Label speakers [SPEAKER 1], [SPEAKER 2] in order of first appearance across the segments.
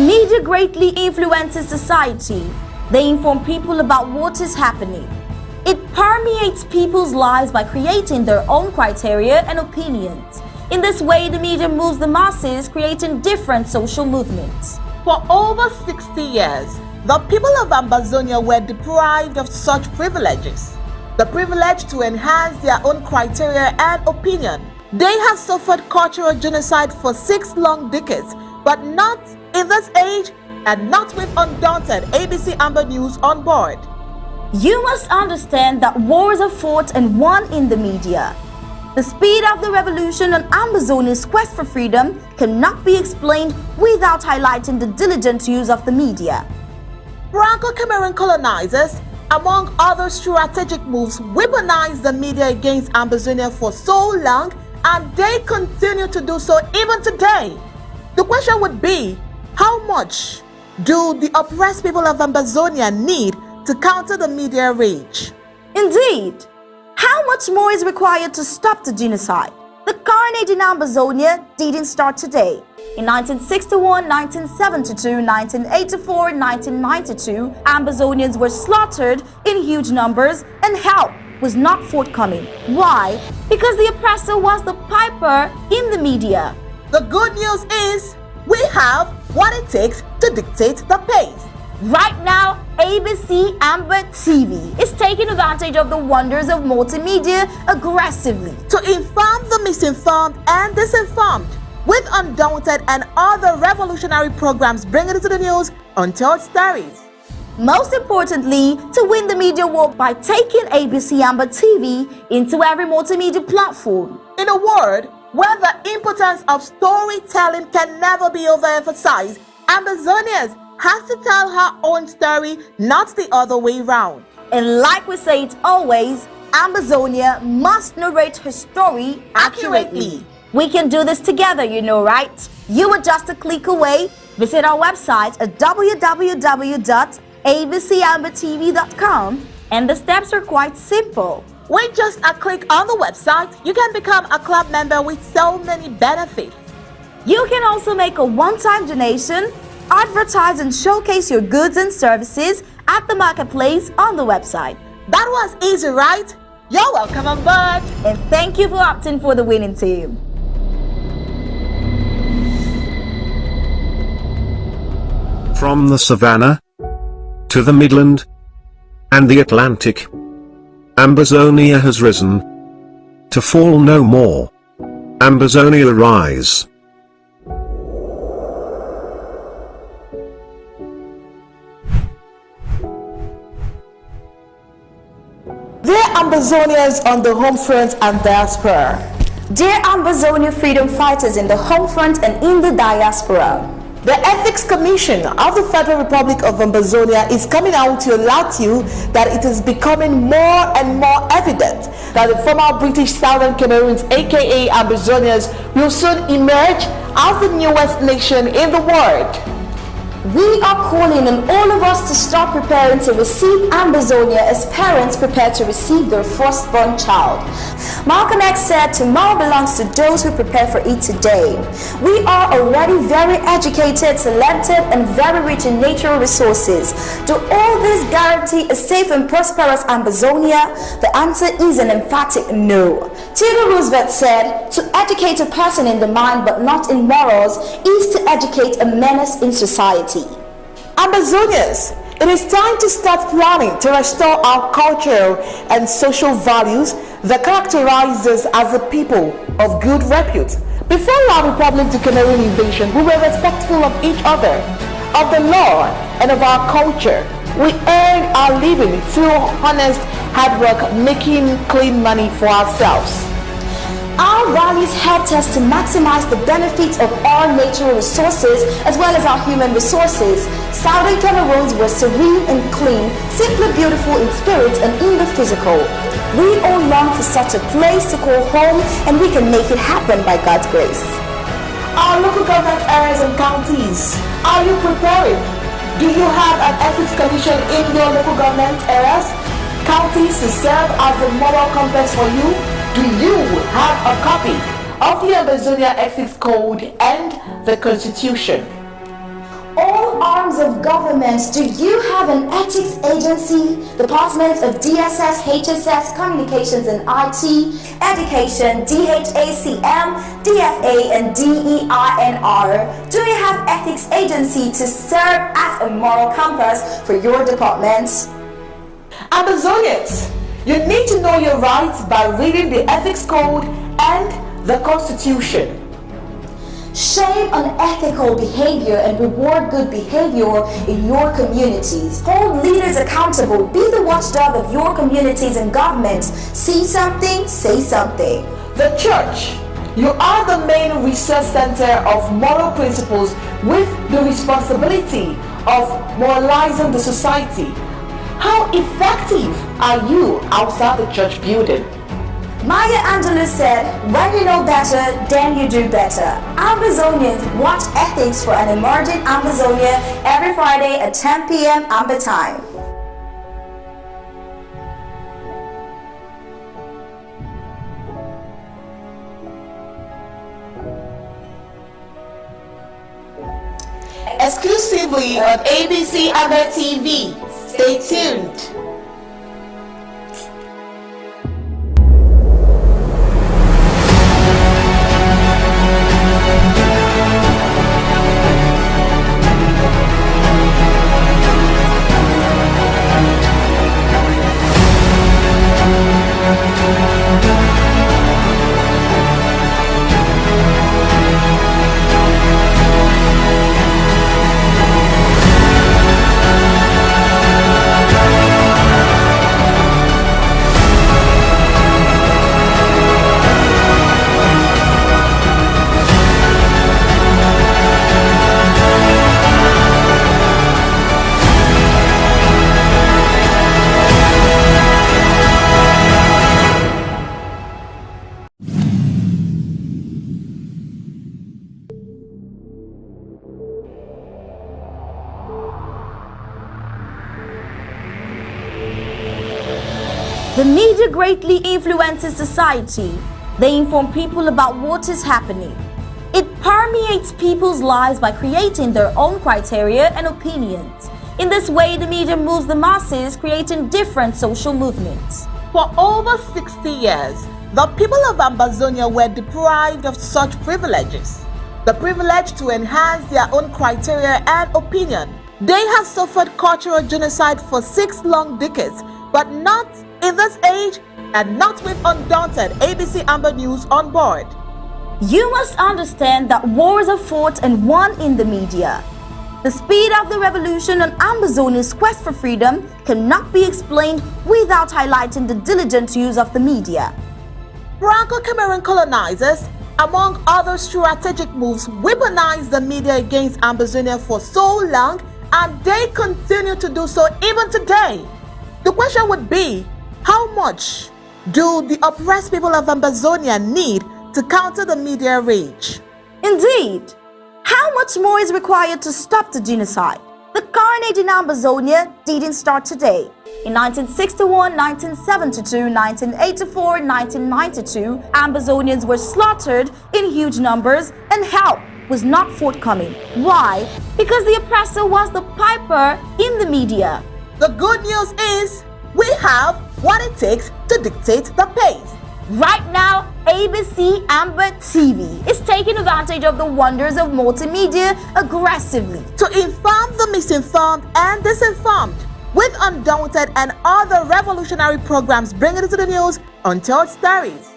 [SPEAKER 1] Media greatly influences society. They inform people about what is happening. It permeates people's lives by creating their own criteria and opinions. In this way, the media moves the masses, creating different social movements.
[SPEAKER 2] For over 60 years, the people of Ambazonia were deprived of such privileges. The privilege to enhance their own criteria and opinion. They have suffered cultural genocide for 6 long decades, but not in this age and not with Undaunted ABC Amba News on board.
[SPEAKER 1] You must understand that wars are fought and won in the media. The speed of the revolution on Ambazonia's quest for freedom cannot be explained without highlighting the diligent use of the media.
[SPEAKER 2] Franco-Cameroon colonizers, among other strategic moves, weaponized the media against Ambazonia for so long, and they continue to do so even today. The question would be, how much do the oppressed people of Ambazonia need to counter the media rage?
[SPEAKER 1] Indeed, how much more is required to stop the genocide? The carnage in Ambazonia didn't start today. In 1961, 1972, 1984, and 1992, Ambazonians were slaughtered in huge numbers and help was not forthcoming. Why? Because the oppressor was the piper in the media.
[SPEAKER 2] The good news is we have what it takes to dictate the pace.
[SPEAKER 1] Right now, ABC Amba TV is taking advantage of the wonders of multimedia aggressively
[SPEAKER 2] to inform the misinformed and disinformed with Undaunted and other revolutionary programs bringing it to the news untold stories.
[SPEAKER 1] Most importantly, to win the media war by taking ABC Amba TV into every multimedia platform.
[SPEAKER 2] In a word, where the importance of storytelling can never be overemphasized, Ambazonians has to tell her own story, not the other way round.
[SPEAKER 1] And like we say it always, Ambazonia must narrate her story accurately. We can do this together, you know, right? You are just a click away. Visit our website at www.abcambatv.com, and the steps are quite simple.
[SPEAKER 2] With just a click on the website, you can become a club member with so many benefits.
[SPEAKER 1] You can also make a one-time donation, advertise and showcase your goods and services at the marketplace on the website.
[SPEAKER 2] That was easy, right? You're welcome on board.
[SPEAKER 1] And thank you for opting for the winning team.
[SPEAKER 3] From the Savannah to the Midland and the Atlantic, Ambazonia has risen to fall no more. Ambazonia rise.
[SPEAKER 2] Dear Ambazonians on the home front and diaspora.
[SPEAKER 1] Dear Ambazonia freedom fighters in the home front and in the diaspora.
[SPEAKER 2] The Ethics Commission of the Federal Republic of Ambazonia is coming out to alert you that it is becoming more and more evident that the former British Southern Cameroons, aka Ambazonians, will soon emerge as the newest nation in the world.
[SPEAKER 1] We are calling on all of us to start preparing to receive Ambazonia as parents prepare to receive their firstborn child. Malcolm X said, tomorrow belongs to those who prepare for it today. We are already very educated, talented, and very rich in natural resources. Do all this guarantee a safe and prosperous Ambazonia? The answer is an emphatic no. Theodore Roosevelt said, to educate a person in the mind but not in morals is to educate a menace in society.
[SPEAKER 2] Ambazonians, it is time to start planning to restore our cultural and social values that characterize us as a people of good repute. Before our Republic to Cameroon invasion, we were respectful of each other, of the law, and of our culture. We earned our living through honest hard work, making clean money for ourselves.
[SPEAKER 1] Our values helped us to maximize the benefits of our natural resources as well as our human resources. Southern Cameroons were serene and clean, simply beautiful in spirit and in the physical. We all long for such a place to call home, and we can make it happen by God's grace.
[SPEAKER 2] Our local government areas and counties, are you preparing? Do you have an ethics commission in your local government areas, counties to serve as a moral compass for you? Do you have a copy of the Ambazonia Ethics Code and the Constitution?
[SPEAKER 1] All arms of government, do you have an ethics agency? Departments of DSS, HSS, Communications and IT, Education, DHACM, DFA, and DEINR. Do you have ethics agency to serve as a moral compass for your departments?
[SPEAKER 2] Ambazonians, you need to know your rights by reading the Ethics Code and the Constitution.
[SPEAKER 1] Shame unethical behavior and reward good behavior in your communities. Hold leaders accountable. Be the watchdog of your communities and governments. See something, say something.
[SPEAKER 2] The church, you are the main research center of moral principles with the responsibility of moralizing the society. How effective are you outside the church building?
[SPEAKER 1] Maya Angelou said, when you know better, then you do better. Ambazonians, watch Ethics for an Emerging Ambazonia every Friday at 10 p.m. Amba time.
[SPEAKER 2] Exclusively on ABC Amba TV. Stay tuned.
[SPEAKER 1] The media greatly influences society. They inform people about what is happening. It permeates people's lives by creating their own criteria and opinions. In this way, the media moves the masses, creating different social movements.
[SPEAKER 2] For over 60 years, the people of Ambazonia were deprived of such privileges. The privilege to enhance their own criteria and opinion. They have suffered cultural genocide for 6 long decades, but not in this age and not with Undaunted ABC Amba News on board.
[SPEAKER 1] You must understand that wars are fought and won in the media. The speed of the revolution on Ambazonia's quest for freedom cannot be explained without highlighting the diligent use of the media.
[SPEAKER 2] Franco-Cameroon colonizers, among other strategic moves, weaponized the media against Ambazonia for so long, and they continue to do so even today. The question would be, how much do the oppressed people of Ambazonia need to counter the media rage?
[SPEAKER 1] Indeed, how much more is required to stop the genocide? The carnage in Ambazonia didn't start today. In 1961, 1972, 1984, 1992, Ambazonians were slaughtered in huge numbers and help was not forthcoming. Why? Because the oppressor was the piper in the media.
[SPEAKER 2] The good news is we have what it takes to dictate the pace.
[SPEAKER 1] Right now, ABC Amba TV is taking advantage of the wonders of multimedia aggressively
[SPEAKER 2] to inform the misinformed and disinformed with Undaunted and other revolutionary programs bringing it to the news untold stories.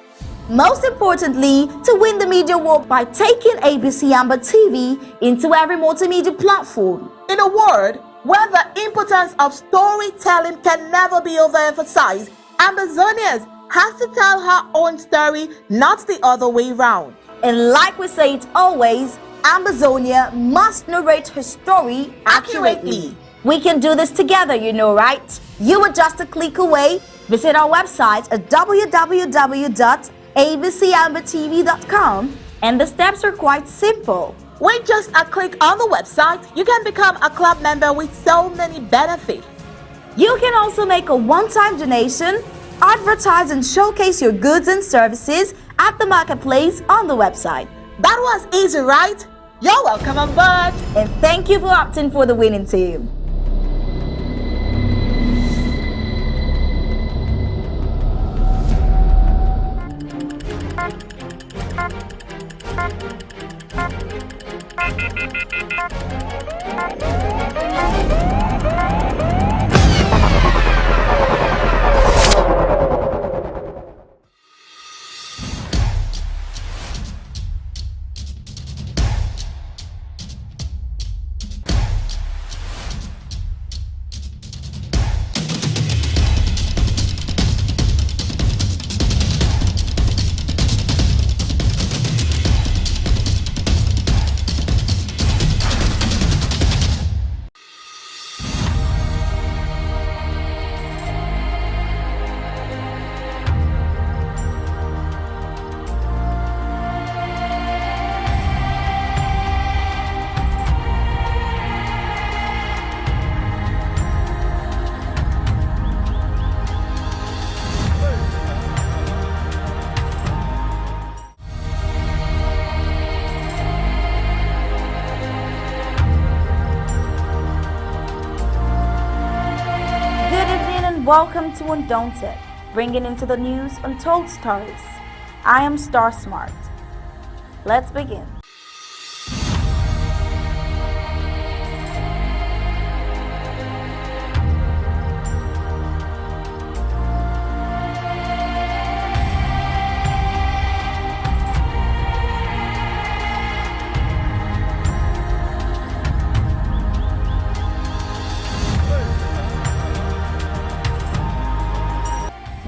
[SPEAKER 1] Most importantly, to win the media war by taking ABC Amba TV into every multimedia platform.
[SPEAKER 2] In a word, where the importance of storytelling can never be overemphasized, Ambazonians has to tell her own story, not the other way round.
[SPEAKER 1] And like we say it always, Ambazonia must narrate her story accurately. We can do this together, you know, right? You are just a click away. Visit our website at www.abcambatv.com, and the steps are quite simple.
[SPEAKER 2] With just a click on the website, you can become a club member with so many benefits.
[SPEAKER 1] You can also make a one-time donation, advertise and showcase your goods and services at the marketplace on the website.
[SPEAKER 2] That was easy, right? You're welcome on board.
[SPEAKER 1] And thank you for opting for the winning team. Welcome to Undaunted, bringing into the news untold stories. I am Star Smart. Let's begin.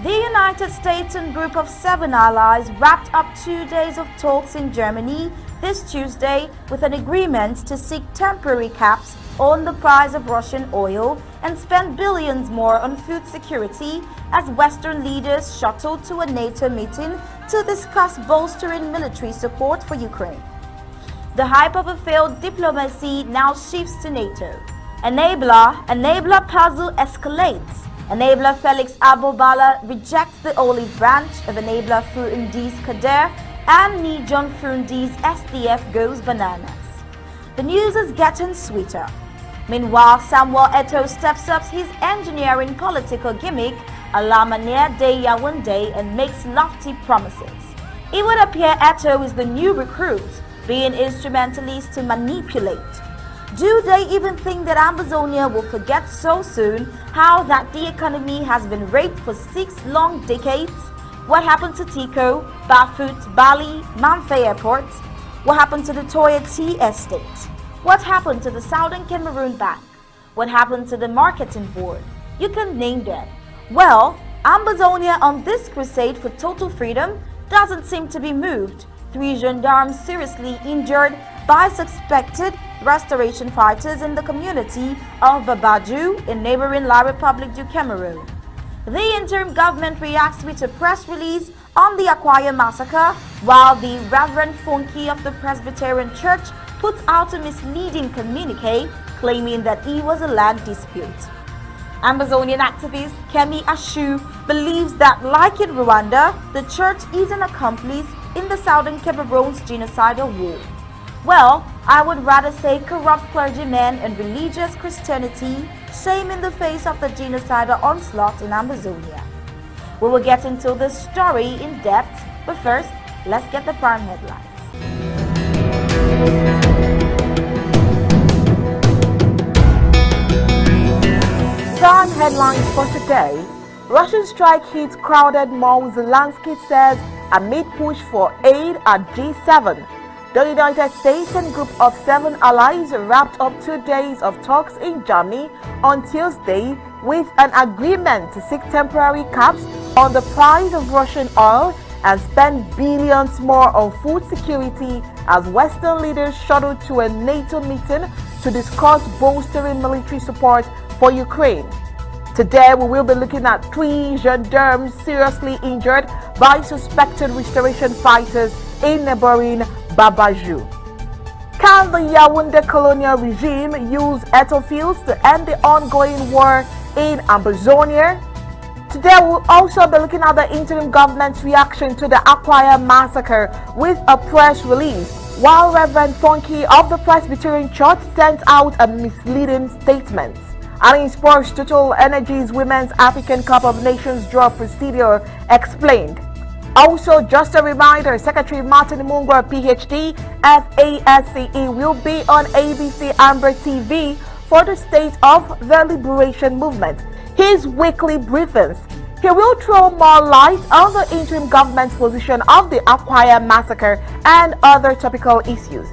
[SPEAKER 1] The United States and Group of 7 allies wrapped up 2 days of talks in Germany this Tuesday with an agreement to seek temporary caps on the price of Russian oil and spend billions more on food security as Western leaders shuttled to a NATO meeting to discuss bolstering military support for Ukraine. The hype of a failed diplomacy now shifts to NATO. Enabler puzzle escalates. Enabler Felix Abobala rejects the olive branch of Enabler Furundi's Kader, and Nijon Furundi's SDF goes bananas. The news is getting sweeter. Meanwhile, Samuel Eto'o steps up his engineering political gimmick a la manière de Yaoundé and makes lofty promises. It would appear Eto'o is the new recruit, being instrumentalist to manipulate. Do they even think that Amazonia will forget so soon how that the economy has been raped for 6 long decades? What happened to Tico, Bafut, Bali, Manfei airports? What happened to the Toya Tea estate? What happened to the Southern Cameroon Bank? What happened to the marketing board? You can name them. Well, Amazonia on this crusade for total freedom doesn't seem to be moved. 3 gendarmes seriously injured by suspected restoration fighters in the community of Babaju in neighboring La Republique du Cameroon. The interim government reacts with a press release on the Aquia massacre, while the Reverend Funky of the Presbyterian Church puts out a misleading communique claiming that it was a land dispute. Amazonian activist Kemi Ashu believes that, like in Rwanda, the church is an accomplice in the Southern Cameroon's genocidal war. Well, I would rather say corrupt clergymen and religious Christianity, shame in the face of the genocidal onslaught in Amazonia. We will get into this story in depth, but first, let's get the prime headlines.
[SPEAKER 2] Prime headlines for today. Russian strike hits crowded mall, Zelensky says, amid push for aid at G7. The United States and Group of 7 allies wrapped up 2 days of talks in Germany on Tuesday with an agreement to seek temporary caps on the price of Russian oil and spend billions more on food security as Western leaders shuttled to a NATO meeting to discuss bolstering military support for Ukraine. Today we will be looking at 3 gendarmes seriously injured by suspected restoration fighters in neighboring Babaju. Can the Yaoundé colonial regime use ethylfields to end the ongoing war in Amazonia? Today we'll also be looking at the interim government's reaction to the Aquia massacre with a press release. while Reverend Funky of the Presbyterian Church sent out a misleading statement. And in sports, Total Energies Women's African Cup of Nations draw procedure explained. Also, just a reminder, Secretary Martin Mungwa, PhD, FASCE, will be on ABC Amber TV for the state of the liberation movement. His weekly briefings. He will throw more light on the interim government's position of the Acquire massacre and other topical issues.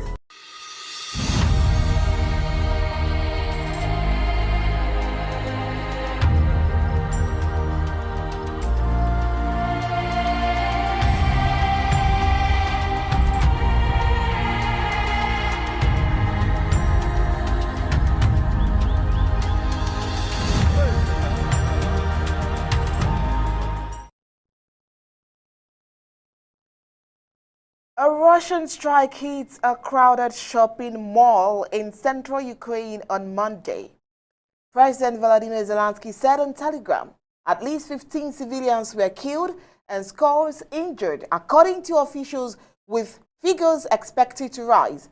[SPEAKER 2] A Russian strike hits a crowded shopping mall in central Ukraine on Monday. President Volodymyr Zelensky said on Telegram at least 15 civilians were killed and scores injured, according to officials, with figures expected to rise.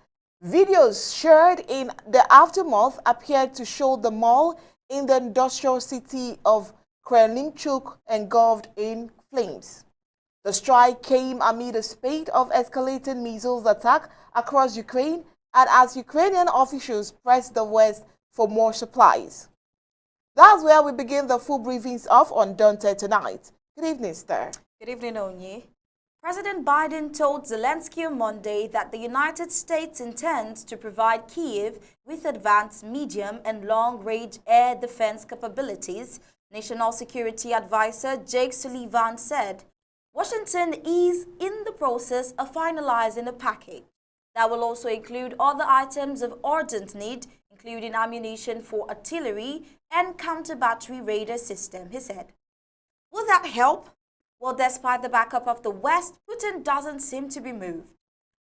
[SPEAKER 2] Videos shared in the aftermath appeared to show the mall in the industrial city of Kremenchuk engulfed in flames. The strike came amid a spate of escalating missiles attack across Ukraine and as Ukrainian officials press the West for more supplies. That's where we begin the full briefings of Undaunted tonight. Good evening, sir.
[SPEAKER 1] Good evening, Onye. President Biden told Zelensky on Monday that the United States intends to provide Kyiv with advanced medium and long-range air defense capabilities. National Security Advisor Jake Sullivan said Washington is in the process of finalizing a package that will also include other items of urgent need, including ammunition for artillery and counter-battery radar system, he said. Will that help? Well, despite the backup of the West, Putin doesn't seem to be moved.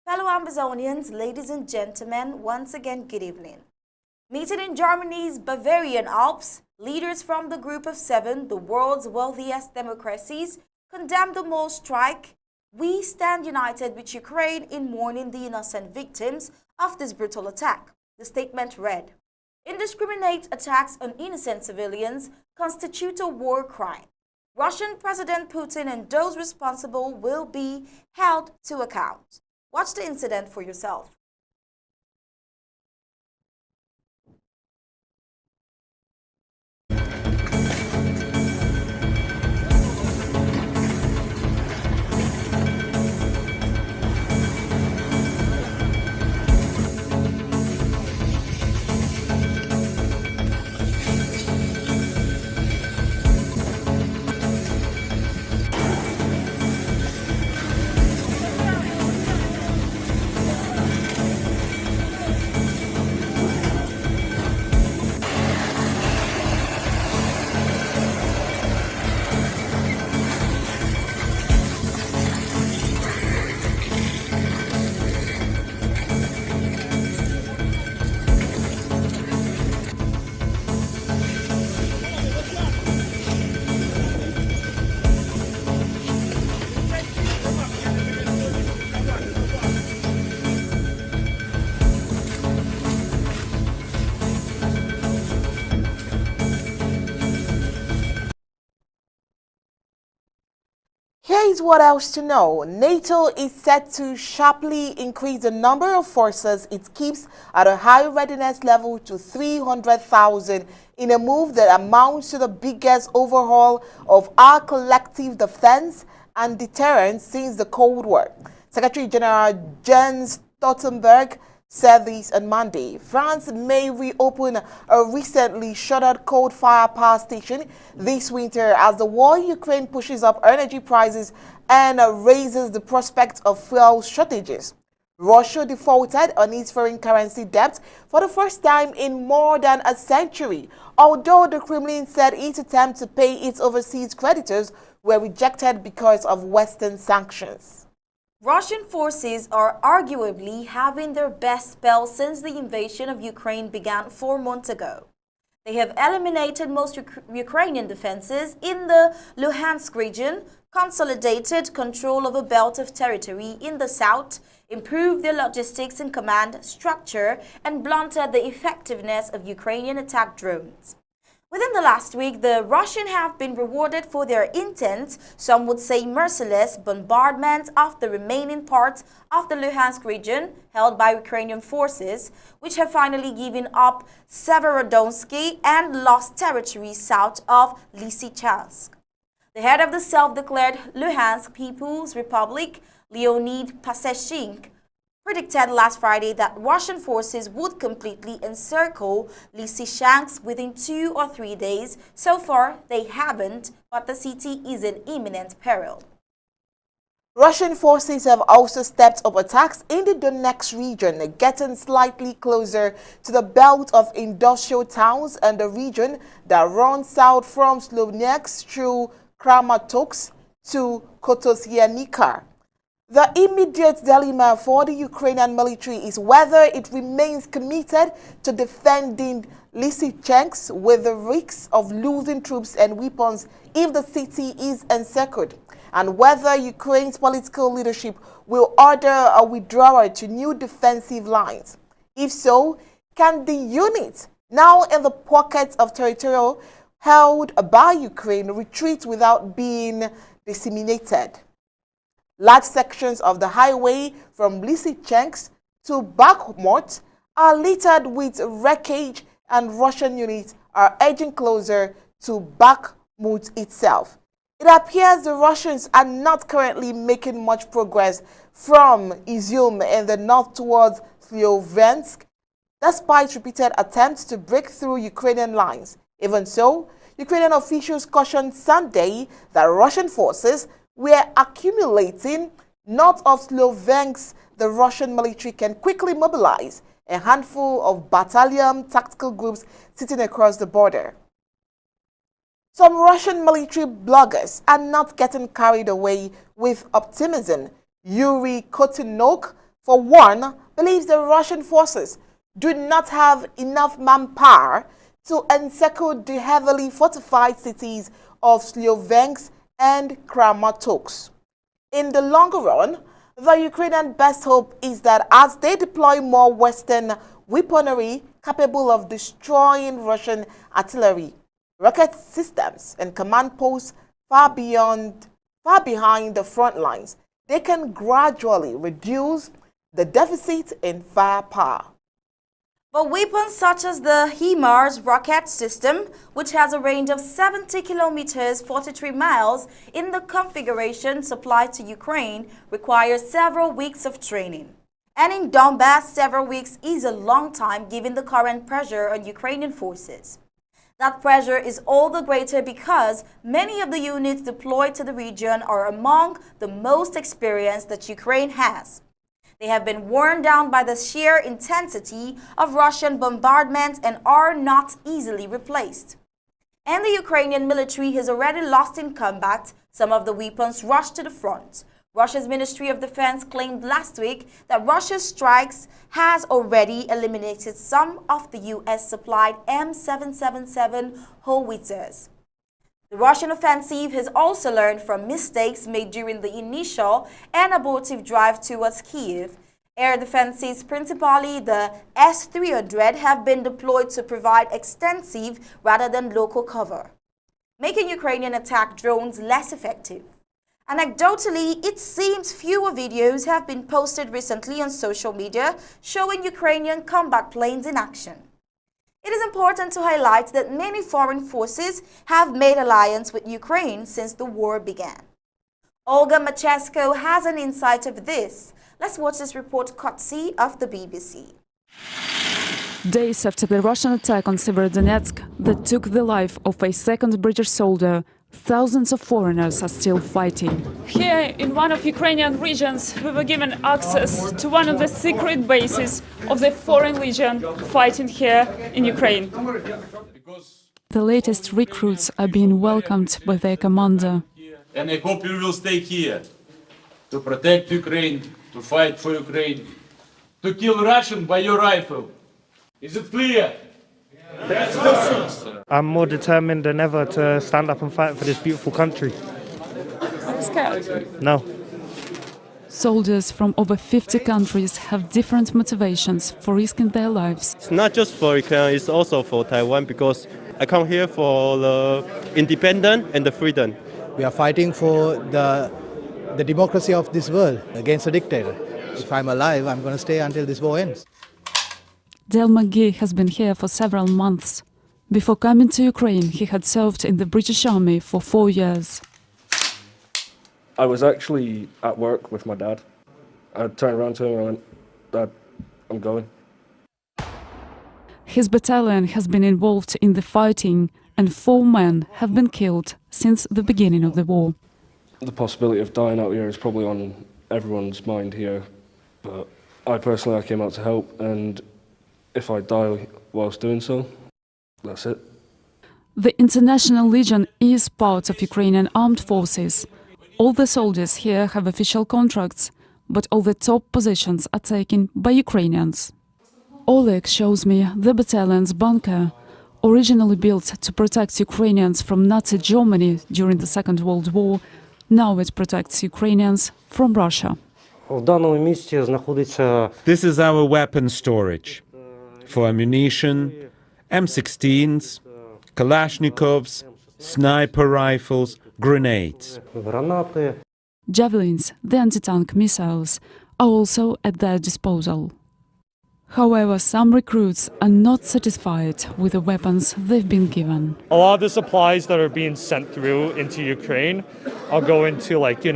[SPEAKER 1] Fellow Ambazonians, ladies and gentlemen, once again, good evening. Meeting in Germany's Bavarian Alps, leaders from the Group of Seven, the world's wealthiest democracies, condemned the mall strike. We stand united with Ukraine in mourning the innocent victims of this brutal attack. The statement read, indiscriminate attacks on innocent civilians constitute a war crime. Russian President Putin and those responsible will be held to account. Watch the incident for yourself.
[SPEAKER 2] Here's what else to know. NATO is set to sharply increase the number of forces it keeps at a high readiness level to 300,000 in a move that amounts to the biggest overhaul of our collective defense and deterrence since the Cold War. Secretary General Jens Stoltenberg said this on Monday. France may reopen a recently shuttered coal-fired power station this winter as the war in Ukraine pushes up energy prices and raises the prospect of fuel shortages. Russia defaulted on its foreign currency debt for the first time in more than a century, although the Kremlin said its attempt to pay its overseas creditors were rejected because of Western sanctions.
[SPEAKER 1] Russian forces are arguably having their best spell since the invasion of Ukraine began 4 months ago. They have eliminated most Ukrainian defenses in the Luhansk region, consolidated control of a belt of territory in the south, improved their logistics and command structure, and blunted the effectiveness of Ukrainian attack drones. Within the last week, the Russians have been rewarded for their intense, some would say merciless, bombardment of the remaining parts of the Luhansk region held by Ukrainian forces, which have finally given up Severodonetsky and lost territory south of Lysychansk. The head of the self-declared Luhansk People's Republic, Leonid Pasechnik, predicted last Friday that Russian forces would completely encircle Lysychansk within 2 or 3 days. So far, they haven't, but the city is in imminent peril.
[SPEAKER 2] Russian forces have also stepped up attacks in the Donetsk region, getting slightly closer to the belt of industrial towns and the region that runs south from Slovyansk through Kramatorsk to Kotosyanika. The immediate dilemma for the Ukrainian military is whether it remains committed to defending Lysychansk with the risk of losing troops and weapons if the city is encircled, and whether Ukraine's political leadership will order a withdrawal to new defensive lines. If so, can the unit, now in the pockets of territory held by Ukraine, retreat without being disseminated? Large sections of the highway from Lysychansk to Bakhmut are littered with wreckage, and Russian units are edging closer to Bakhmut itself. It appears the Russians are not currently making much progress from Izium in the north towards Slovyansk, despite repeated attempts to break through Ukrainian lines. Even so, Ukrainian officials cautioned Sunday that Russian forces were accumulating north of Slovyansk. The Russian military can quickly mobilize a handful of battalion tactical groups sitting across the border. Some Russian military bloggers are not getting carried away with optimism. Yuri Kotinok, for one, believes the Russian forces do not have enough manpower to encircle the heavily fortified cities of Slovyansk and Kramatorsk. In the longer run, the Ukrainian best hope is that as they deploy more Western weaponry capable of destroying Russian artillery, rocket systems, and command posts far behind the front lines, they can gradually reduce the deficit in firepower.
[SPEAKER 1] But weapons such as the HIMARS rocket system, which has a range of 70 kilometers 43 miles in the configuration supplied to Ukraine, require several weeks of training. And in Donbass, several weeks is a long time given the current pressure on Ukrainian forces. That pressure is all the greater because many of the units deployed to the region are among the most experienced that Ukraine has. They have been worn down by the sheer intensity of Russian bombardment and are not easily replaced. And the Ukrainian military has already lost in combat some of the weapons rushed to the front. Russia's Ministry of Defense claimed last week that Russia's strikes has already eliminated some of the US-supplied M777 howitzers. The Russian offensive has also learned from mistakes made during the initial and abortive drive towards Kyiv. Air defenses, principally the S-300, have been deployed to provide extensive rather than local cover, making Ukrainian attack drones less effective. Anecdotally, it seems fewer videos have been posted recently on social media showing Ukrainian combat planes in action. It is important to highlight that many foreign forces have made alliance with Ukraine since the war began. Olga Machesko has an insight of this. Let's watch this report courtesy of the BBC.
[SPEAKER 4] Days after the Russian attack on Severodonetsk that took the life of a second British soldier, thousands of foreigners are still fighting. Here, in one of Ukrainian regions, we were given access to one of the secret bases of the Foreign Legion fighting here in Ukraine. The latest recruits are being welcomed by their commander.
[SPEAKER 5] And I hope you will stay here to protect Ukraine, to fight for Ukraine, to kill Russian by your rifle. Is it clear?
[SPEAKER 6] I'm more determined than ever to stand up and fight for this beautiful country.
[SPEAKER 4] Are you scared?
[SPEAKER 6] No.
[SPEAKER 4] Soldiers from over 50 countries have different motivations for risking their lives.
[SPEAKER 7] It's not just for Ukraine, it's also for Taiwan because I come here for the independence and the freedom.
[SPEAKER 8] We are fighting for the democracy of this world against a dictator. If I'm alive, I'm going to stay until this war ends.
[SPEAKER 4] Del McGee has been here for several months. Before coming to Ukraine, he had served in the British Army for 4 years.
[SPEAKER 9] I was actually at work with my dad. I turned around to him and I went, "Dad, I'm going."
[SPEAKER 4] His battalion has been involved in the fighting, and 4 men have been killed since the beginning of the war.
[SPEAKER 9] The possibility of dying out here is probably on everyone's mind here, but I personally came out to help, and if I die whilst doing so, that's it.
[SPEAKER 4] The International Legion is part of Ukrainian armed forces. All the soldiers here have official contracts, but all the top positions are taken by Ukrainians. Oleg shows me the battalion's bunker, originally built to protect Ukrainians from Nazi Germany during the Second World War. Now it protects Ukrainians from Russia.
[SPEAKER 10] This is our weapon storage for ammunition, M16s, Kalashnikovs, sniper rifles, grenades.
[SPEAKER 4] Javelins, the anti-tank missiles, are also at their disposal. However, some recruits are not satisfied with the weapons they've been given.
[SPEAKER 11] A lot of the supplies that are being sent through into Ukraine are going to,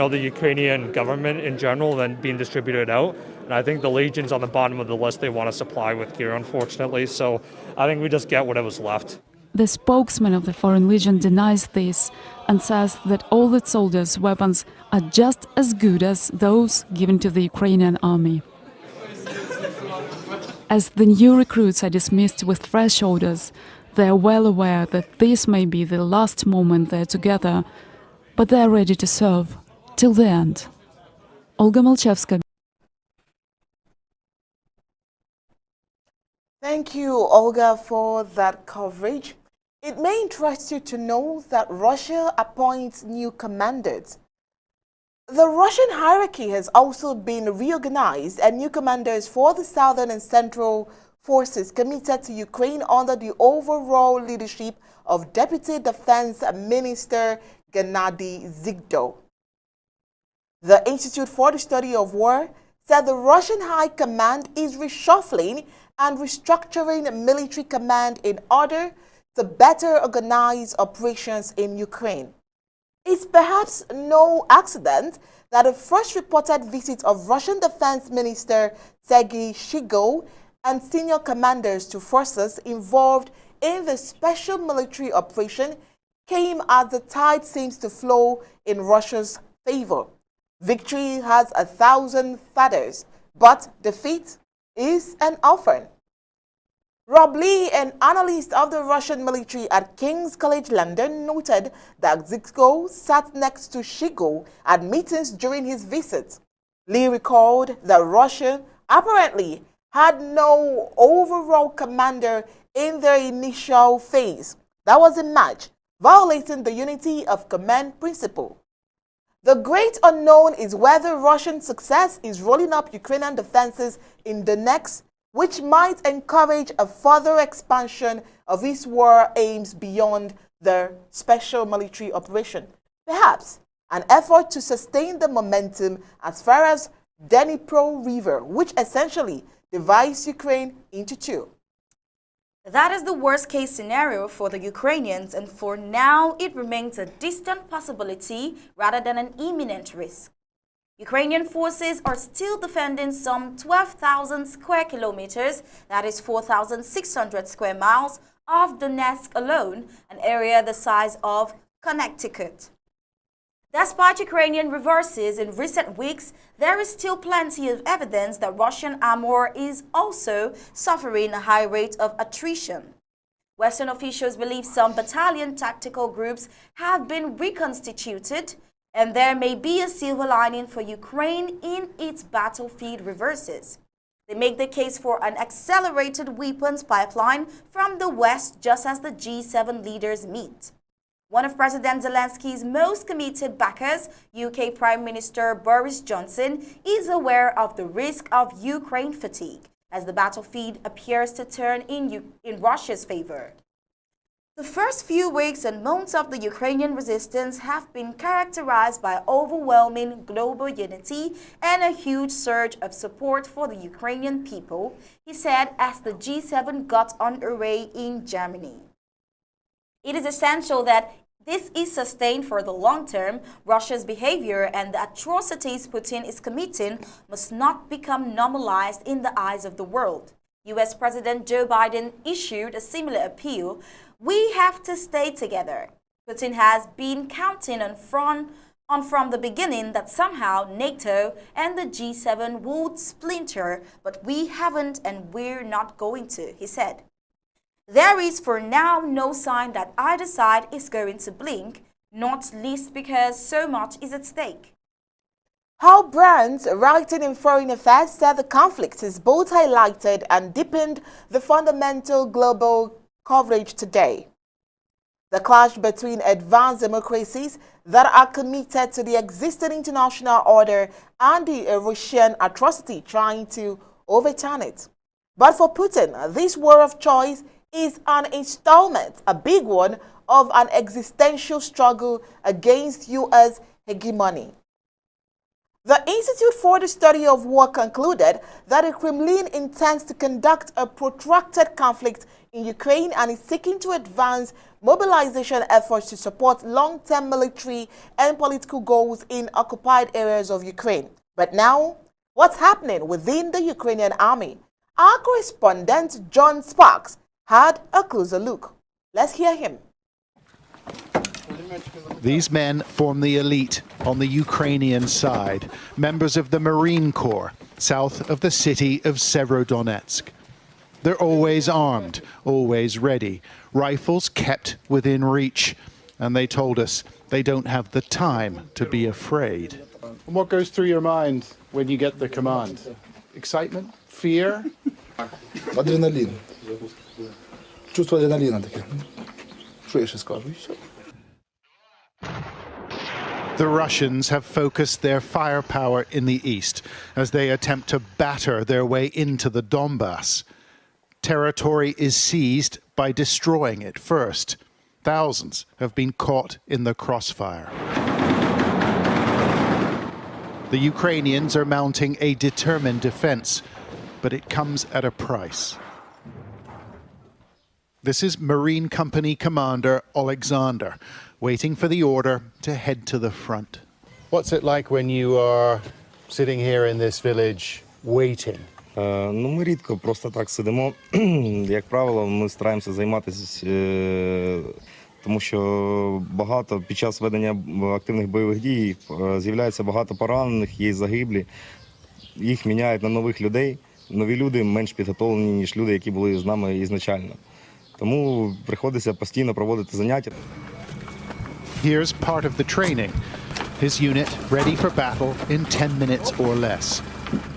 [SPEAKER 11] the Ukrainian government in general, then being distributed out. And I think the Legion's on the bottom of the list they want to supply with gear, unfortunately. So I think we just get whatever's left.
[SPEAKER 4] The spokesman of the Foreign Legion denies this and says that all its soldiers' weapons are just as good as those given to the Ukrainian army. As the new recruits are dismissed with fresh orders, they are well aware that this may be the last moment they're together, but they are ready to serve till the end. Olga Malchevska.
[SPEAKER 2] Thank you, Olga, for that coverage. It may interest you to know that Russia appoints new commanders. The Russian hierarchy has also been reorganized, and new commanders for the southern and central forces committed to Ukraine under the overall leadership of Deputy Defense Minister Gennady Zygdo. The Institute for the Study of War said the Russian High Command is reshuffling and restructuring military command in order to better organize operations in Ukraine. It's perhaps no accident that the first reported visit of Russian Defense Minister Sergei Shoigu and senior commanders to forces involved in the special military operation came as the tide seems to flow in Russia's favor. Victory has 1,000 feathers, but defeat is an orphan. Rob Lee, an analyst of the Russian military at King's College London, noted that Zygdo sat next to Shoigu at meetings during his visit. Lee recalled that Russia apparently had no overall commander in their initial phase. That was a match, violating the unity of command principle. The great unknown is whether Russian success is rolling up Ukrainian defenses in Donetsk, which might encourage a further expansion of its war aims beyond the special military operation. Perhaps an effort to sustain the momentum as far as Dnipro River, which essentially divides Ukraine into two.
[SPEAKER 1] That is the worst-case scenario for the Ukrainians, and for now, it remains a distant possibility rather than an imminent risk. Ukrainian forces are still defending some 12,000 square kilometers, that is 4,600 square miles, of Donetsk alone, an area the size of Connecticut. Despite Ukrainian reverses in recent weeks, there is still plenty of evidence that Russian armor is also suffering a high rate of attrition. Western officials believe some battalion tactical groups have been reconstituted, and there may be a silver lining for Ukraine in its battlefield reverses. They make the case for an accelerated weapons pipeline from the West just as the G7 leaders meet. One of President Zelensky's most committed backers, UK Prime Minister Boris Johnson, is aware of the risk of Ukraine fatigue as the battlefield appears to turn in Russia's favor. The first few weeks and months of the Ukrainian resistance have been characterized by overwhelming global unity and a huge surge of support for the Ukrainian people, he said as the G7 got underway in Germany. It is essential that this is sustained for the long term. Russia's behavior and the atrocities Putin is committing must not become normalized in the eyes of the world. US President Joe Biden issued a similar appeal. We have to stay together. Putin has been counting on from the beginning that somehow NATO and the G7 would splinter, but we haven't and we're not going to, he said. There is for now no sign that either side is going to blink, not least because so much is at stake.
[SPEAKER 2] Hal Brandt, writing in Foreign Affairs, said the conflict has both highlighted and deepened the fundamental global coverage today. The clash between advanced democracies that are committed to the existing international order and the Russian atrocity trying to overturn it. But for Putin, this war of choice is an installment, a big one, of an existential struggle against U.S. hegemony. The Institute for the Study of War concluded that the Kremlin intends to conduct a protracted conflict in Ukraine and is seeking to advance mobilization efforts to support long-term military and political goals in occupied areas of Ukraine. But now, what's happening within the Ukrainian army? Our correspondent John Sparks had a closer look. Let's hear him.
[SPEAKER 12] These men form the elite on the Ukrainian side, members of the Marine Corps, south of the city of Severodonetsk. They're always armed, always ready, rifles kept within reach, and they told us they don't have the time to be afraid.
[SPEAKER 13] And what goes through your mind when you get the command? Excitement? Fear?
[SPEAKER 14] Адреналин. Чувство адреналина таке. Що я ще скажу? І все.
[SPEAKER 12] The Russians have focused their firepower in the east as they attempt to batter their way into the Donbass. Territory is seized by destroying it first. Thousands have been caught in the crossfire. The Ukrainians are mounting a determined defense, but it comes at a price. This is Marine Company Commander Alexander, waiting for the order to head to the front.
[SPEAKER 13] What's it like when you are sitting here in this village waiting?
[SPEAKER 15] Ну, ми рідко просто так сидимо. Як правило, ми стараємося займатися, тому що багато під час ведення активних бойових дій з'являється багато поранених, є загиблі. Їх міняють на нових людей. Нові люди менш підготовлені, ніж люди, які були з нами ізначально. Тому приходиться постійно проводити заняття.
[SPEAKER 12] Here's part of the training. His unit ready for battle in 10 minutes or less.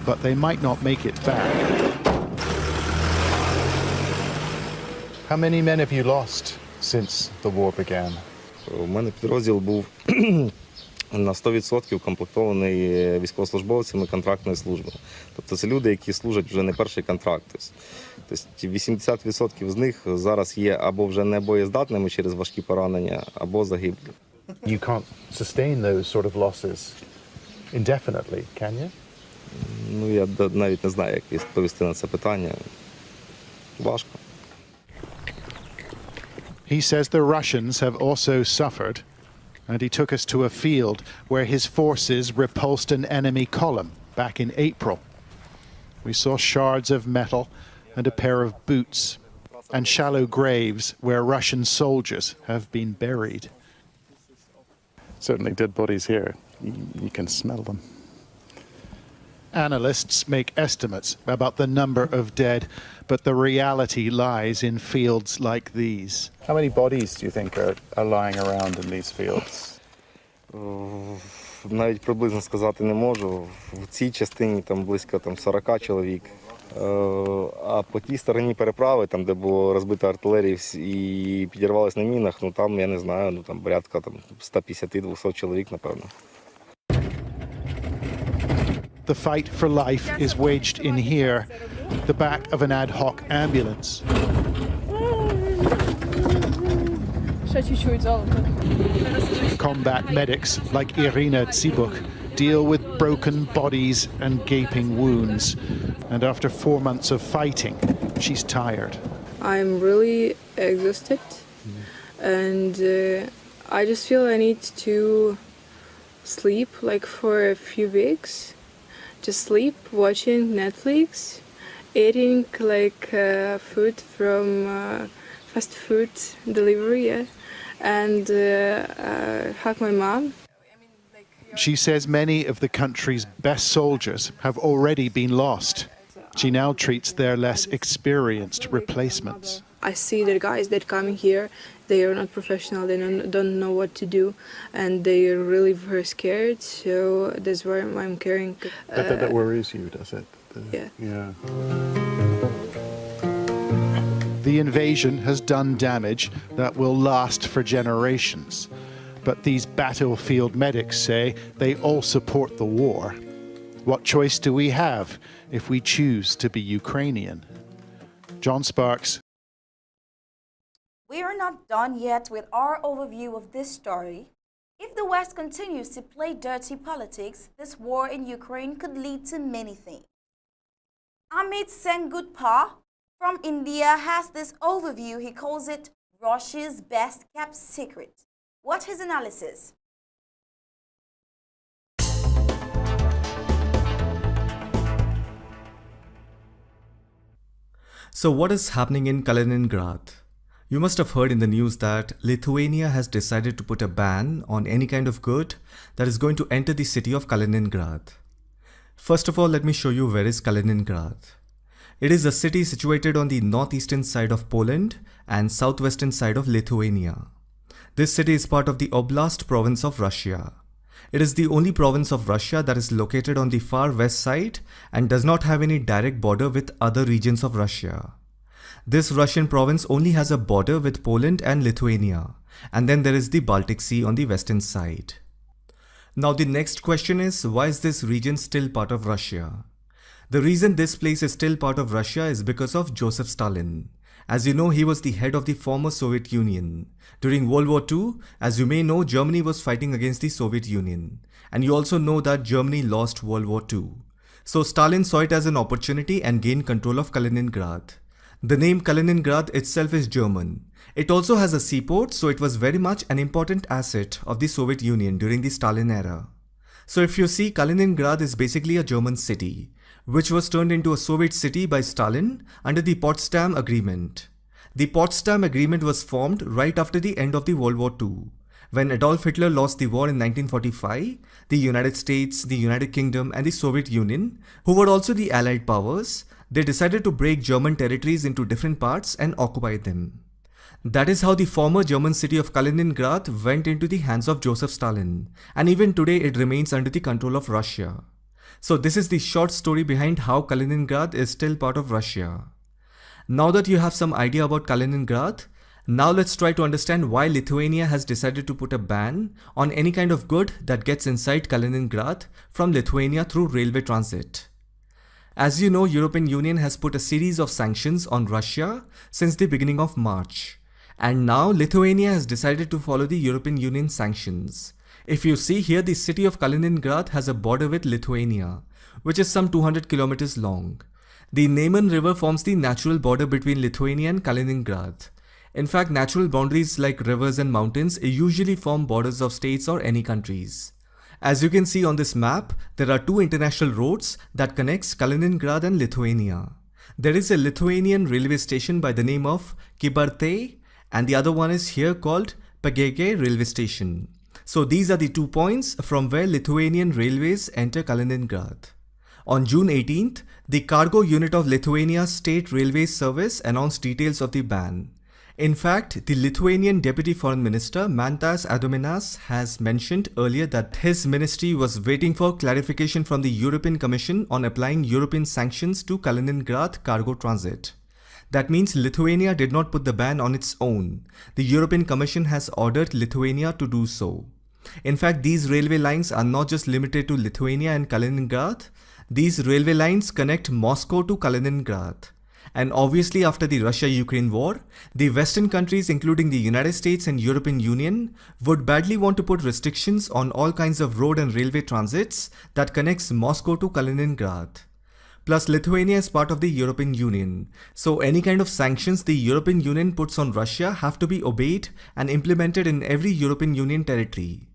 [SPEAKER 12] But they might not make it back.
[SPEAKER 13] How many men have you lost since the war began?
[SPEAKER 15] У мене підрозділ був на 100% комплектований військовослужбовцями контрактної служби. Тобто це люди, які служать вже не перший контракт. Тобто 80% з них зараз є або вже не боєздатними через важкі поранення, або загиблі.
[SPEAKER 13] You can't sustain those sort of losses indefinitely, can you?
[SPEAKER 15] Ну, я навіть не знаю, як відповісти на це питання. Важко.
[SPEAKER 12] He says the Russians have also suffered, and he took us to a field where his forces repulsed an enemy column back in April. We saw shards of metal and a pair of boots, and shallow graves where Russian soldiers have been buried.
[SPEAKER 13] Certainly dead bodies here. You can smell them.
[SPEAKER 12] Analysts make estimates about the number of dead, but the reality lies in fields like these.
[SPEAKER 13] How many bodies do you think are lying around in these fields?
[SPEAKER 15] Навіть приблизно сказати не можу. В цій частині там близько 40 чоловік. А по тій стороні переправи, там де було розбито артилерію і підірвалися на мінах, ну там, я не знаю, ну там порядка 150-200 чоловік, напевно.
[SPEAKER 12] The fight for life is waged in here, the back of an ad hoc ambulance. Combat medics like Irina Tsibuk deal with broken bodies and gaping wounds. And after 4 months of fighting, she's tired.
[SPEAKER 16] I'm really exhausted, and I just feel I need to sleep like for a few weeks. Just sleep, watching Netflix, eating like food from fast food delivery, yeah, and hug my mom.
[SPEAKER 12] She says many of the country's best soldiers have already been lost. She now treats their less experienced replacements.
[SPEAKER 16] I see the guys that come here, they are not professional, they don't know what to do, and they are really very scared, so that's why I'm caring.
[SPEAKER 13] That worries you, does it?
[SPEAKER 16] Yeah.
[SPEAKER 12] The invasion has done damage that will last for generations. But these battlefield medics say they all support the war. What choice do we have if we choose to be Ukrainian? John Sparks.
[SPEAKER 1] We are not done yet with our overview of this story. If the West continues to play dirty politics, this war in Ukraine could lead to many things. Amit Sengupta from India has this overview. He calls it Russia's best kept secret. What's his analysis?
[SPEAKER 17] So what is happening in Kaliningrad? You must have heard in the news that Lithuania has decided to put a ban on any kind of good that is going to enter the city of Kaliningrad. First of all, let me show you where is Kaliningrad. It is a city situated on the northeastern side of Poland and southwestern side of Lithuania. This city is part of the Oblast province of Russia. It is the only province of Russia that is located on the far west side and does not have any direct border with other regions of Russia. This Russian province only has a border with Poland and Lithuania, and then there is the Baltic Sea on the western side. Now the next question is, why is this region still part of Russia? The reason this place is still part of Russia is because of Joseph Stalin. As you know, he was the head of the former Soviet Union. During World War II, as you may know, Germany was fighting against the Soviet Union. And you also know that Germany lost World War II. So Stalin saw it as an opportunity and gained control of Kaliningrad. The name Kaliningrad itself is German. It also has a seaport, so it was very much an important asset of the Soviet Union during the Stalin era. So if you see, Kaliningrad is basically a German city, which was turned into a Soviet city by Stalin under the Potsdam Agreement. The Potsdam Agreement was formed right after the end of the World War II. When Adolf Hitler lost the war in 1945, the United States, the United Kingdom and the Soviet Union, who were also the Allied powers, they decided to break German territories into different parts and occupy them. That is how the former German city of Kaliningrad went into the hands of Joseph Stalin, and even today it remains under the control of Russia. So this is the short story behind how Kaliningrad is still part of Russia. Now that you have some idea about Kaliningrad, now let's try to understand why Lithuania has decided to put a ban on any kind of good that gets inside Kaliningrad from Lithuania through railway transit. As you know, European Union has put a series of sanctions on Russia since the beginning of March. And now Lithuania has decided to follow the European Union sanctions. If you see here, the city of Kaliningrad has a border with Lithuania, which is some 200 kilometers long. The Neman River forms the natural border between Lithuania and Kaliningrad. In fact, natural boundaries like rivers and mountains usually form borders of states or any countries. As you can see on this map, there are two international roads that connects Kaliningrad and Lithuania. There is a Lithuanian railway station by the name of Kybartai, and the other one is here called Pagėgiai railway station. So these are the 2 points from where Lithuanian railways enter Kaliningrad. On June 18th, the cargo unit of Lithuania's state railways service announced details of the ban. In fact, the Lithuanian Deputy Foreign Minister Mantas Adomaitis has mentioned earlier that his ministry was waiting for clarification from the European Commission on applying European sanctions to Kaliningrad cargo transit. That means Lithuania did not put the ban on its own. The European Commission has ordered Lithuania to do so. In fact, these railway lines are not just limited to Lithuania and Kaliningrad. These railway lines connect Moscow to Kaliningrad. And obviously after the Russia-Ukraine war, the Western countries including the United States and European Union would badly want to put restrictions on all kinds of road and railway transits that connects Moscow to Kaliningrad. Plus Lithuania is part of the European Union, so any kind of sanctions the European Union puts on Russia have to be obeyed and implemented in every European Union territory.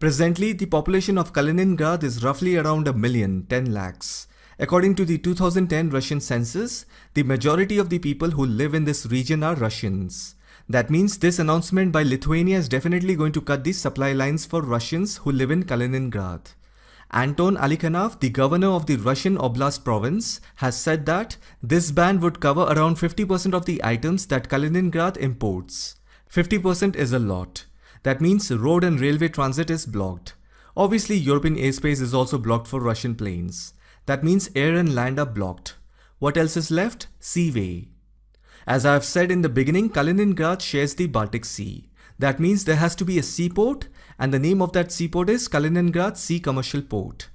[SPEAKER 17] Presently, the population of Kaliningrad is roughly around 10 lakhs. According to the 2010 Russian census, the majority of the people who live in this region are Russians. That means this announcement by Lithuania is definitely going to cut the supply lines for Russians who live in Kaliningrad. Anton Alikhanov, the governor of the Russian Oblast province, has said that this ban would cover around 50% of the items that Kaliningrad imports. 50% is a lot. That means road and railway transit is blocked. Obviously, European airspace is also blocked for Russian planes. That means air and land are blocked. What else is left? Seaway. As I have said in the beginning, Kaliningrad shares the Baltic Sea. That means there has to be a seaport, and the name of that seaport is Kaliningrad Sea Commercial Port.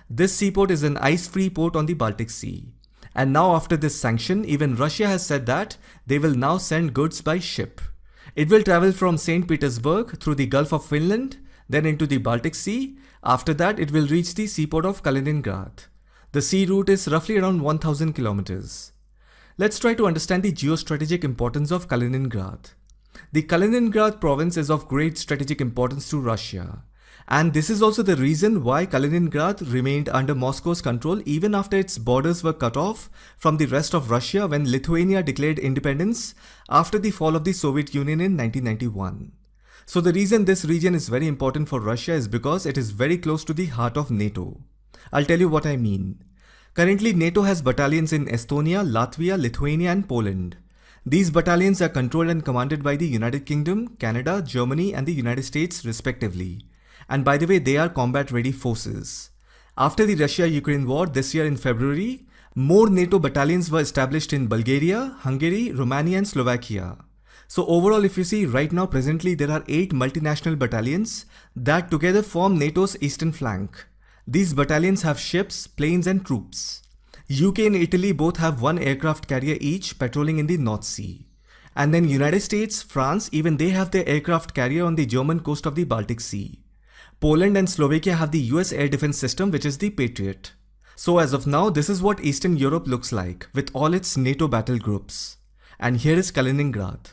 [SPEAKER 17] This seaport is an ice-free port on the Baltic Sea. And now after this sanction, even Russia has said that they will now send goods by ship. It will travel from St. Petersburg through the Gulf of Finland, then into the Baltic Sea. After that, it will reach the seaport of Kaliningrad. The sea route is roughly around 1000 kilometers. Let's try to understand the geostrategic importance of Kaliningrad. The Kaliningrad province is of great strategic importance to Russia. And this is also the reason why Kaliningrad remained under Moscow's control even after its borders were cut off from the rest of Russia when Lithuania declared independence after the fall of the Soviet Union in 1991. So the reason this region is very important for Russia is because it is very close to the heart of NATO. I'll tell you what I mean. Currently, NATO has battalions in Estonia, Latvia, Lithuania and Poland. These battalions are controlled and commanded by the United Kingdom, Canada, Germany and the United States respectively. And by the way, they are combat-ready forces. After the Russia-Ukraine war this year in February, more NATO battalions were established in Bulgaria, Hungary, Romania and Slovakia. So overall, if you see right now presently there are 8 multinational battalions that together form NATO's eastern flank. These battalions have ships, planes and troops. UK and Italy both have 1 aircraft carrier each patrolling in the North Sea. And then United States, France, even they have their aircraft carrier on the German coast of the Baltic Sea. Poland and Slovakia have the US air defense system, which is the Patriot. So as of now, this is what Eastern Europe looks like with all its NATO battle groups. And here is Kaliningrad.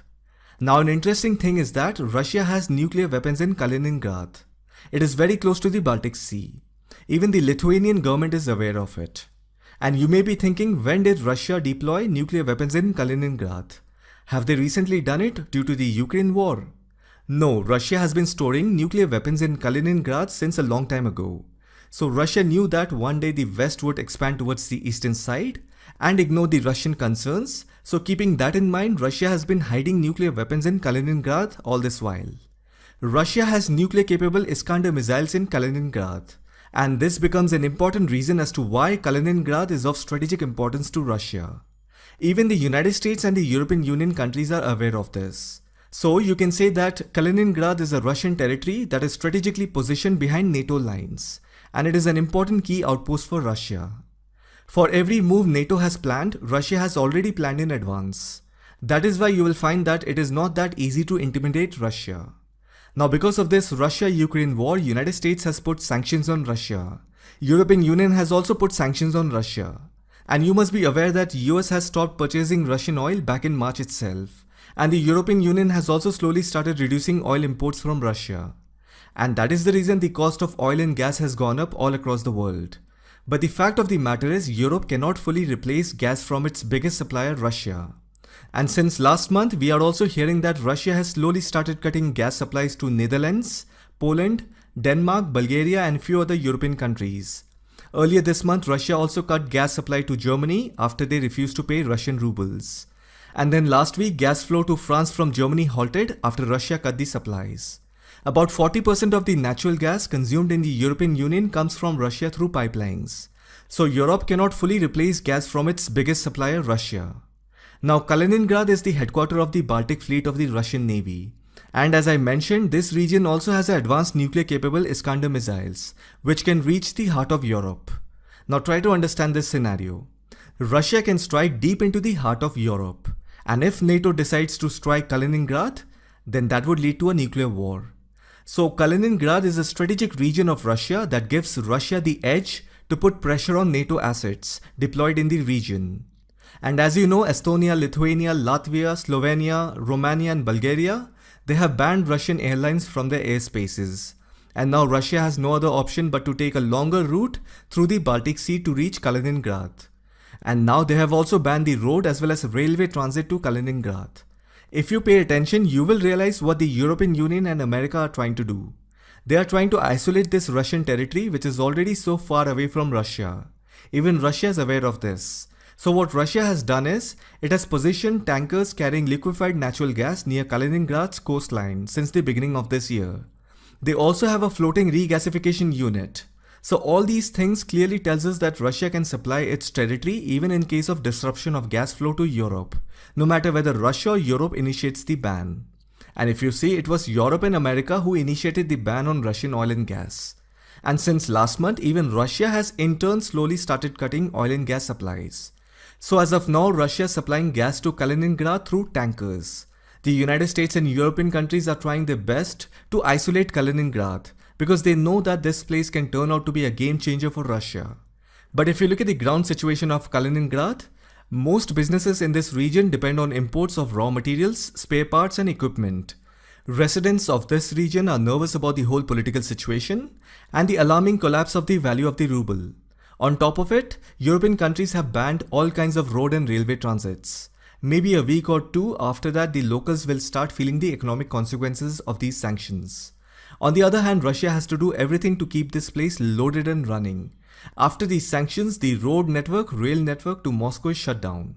[SPEAKER 17] Now an interesting thing is that Russia has nuclear weapons in Kaliningrad. It is very close to the Baltic Sea. Even the Lithuanian government is aware of it. And you may be thinking, when did Russia deploy nuclear weapons in Kaliningrad? Have they recently done it due to the Ukraine war? No, Russia has been storing nuclear weapons in Kaliningrad since a long time ago. So Russia knew that one day the West would expand towards the eastern side and ignore the Russian concerns. So keeping that in mind, Russia has been hiding nuclear weapons in Kaliningrad all this while. Russia has nuclear capable Iskander missiles in Kaliningrad. And this becomes an important reason as to why Kaliningrad is of strategic importance to Russia. Even the United States and the European Union countries are aware of this. So you can say that Kaliningrad is a Russian territory that is strategically positioned behind NATO lines. And it is an important key outpost for Russia. For every move NATO has planned, Russia has already planned in advance. That is why you will find that it is not that easy to intimidate Russia. Now because of this Russia-Ukraine war, United States has put sanctions on Russia. European Union has also put sanctions on Russia. And you must be aware that US has stopped purchasing Russian oil back in March itself. And the European Union has also slowly started reducing oil imports from Russia. And that is the reason the cost of oil and gas has gone up all across the world. But the fact of the matter is Europe cannot fully replace gas from its biggest supplier, Russia. And since last month, we are also hearing that Russia has slowly started cutting gas supplies to Netherlands, Poland, Denmark, Bulgaria and few other European countries. Earlier this month, Russia also cut gas supply to Germany after they refused to pay Russian rubles. And then last week, gas flow to France from Germany halted after Russia cut the supplies. About 40% of the natural gas consumed in the European Union comes from Russia through pipelines. So Europe cannot fully replace gas from its biggest supplier, Russia. Now, Kaliningrad is the headquarters of the Baltic Fleet of the Russian Navy. And as I mentioned, this region also has advanced nuclear-capable Iskander missiles, which can reach the heart of Europe. Now try to understand this scenario. Russia can strike deep into the heart of Europe. And if NATO decides to strike Kaliningrad, then that would lead to a nuclear war. So Kaliningrad is a strategic region of Russia that gives Russia the edge to put pressure on NATO assets deployed in the region. And as you know, Estonia, Lithuania, Latvia, Slovenia, Romania and Bulgaria, they have banned Russian airlines from their airspaces. And now Russia has no other option but to take a longer route through the Baltic Sea to reach Kaliningrad. And now they have also banned the road as well as railway transit to Kaliningrad. If you pay attention, you will realize what the European Union and America are trying to do. They are trying to isolate this Russian territory which is already so far away from Russia. Even Russia is aware of this. So what Russia has done is, it has positioned tankers carrying liquefied natural gas near Kaliningrad's coastline since the beginning of this year. They also have a floating regasification unit. So all these things clearly tells us that Russia can supply its territory even in case of disruption of gas flow to Europe, no matter whether Russia or Europe initiates the ban. And if you see, it was Europe and America who initiated the ban on Russian oil and gas. And since last month, even Russia has in turn slowly started cutting oil and gas supplies. So as of now, Russia is supplying gas to Kaliningrad through tankers. The United States and European countries are trying their best to isolate Kaliningrad because they know that this place can turn out to be a game changer for Russia. But if you look at the ground situation of Kaliningrad, most businesses in this region depend on imports of raw materials, spare parts and equipment. Residents of this region are nervous about the whole political situation and the alarming collapse of the value of the ruble. On top of it, European countries have banned all kinds of road and railway transits. Maybe a week or two after that, the locals will start feeling the economic consequences of these sanctions. On the other hand, Russia has to do everything to keep this place loaded and running. After these sanctions, the road network, rail network to Moscow is shut down.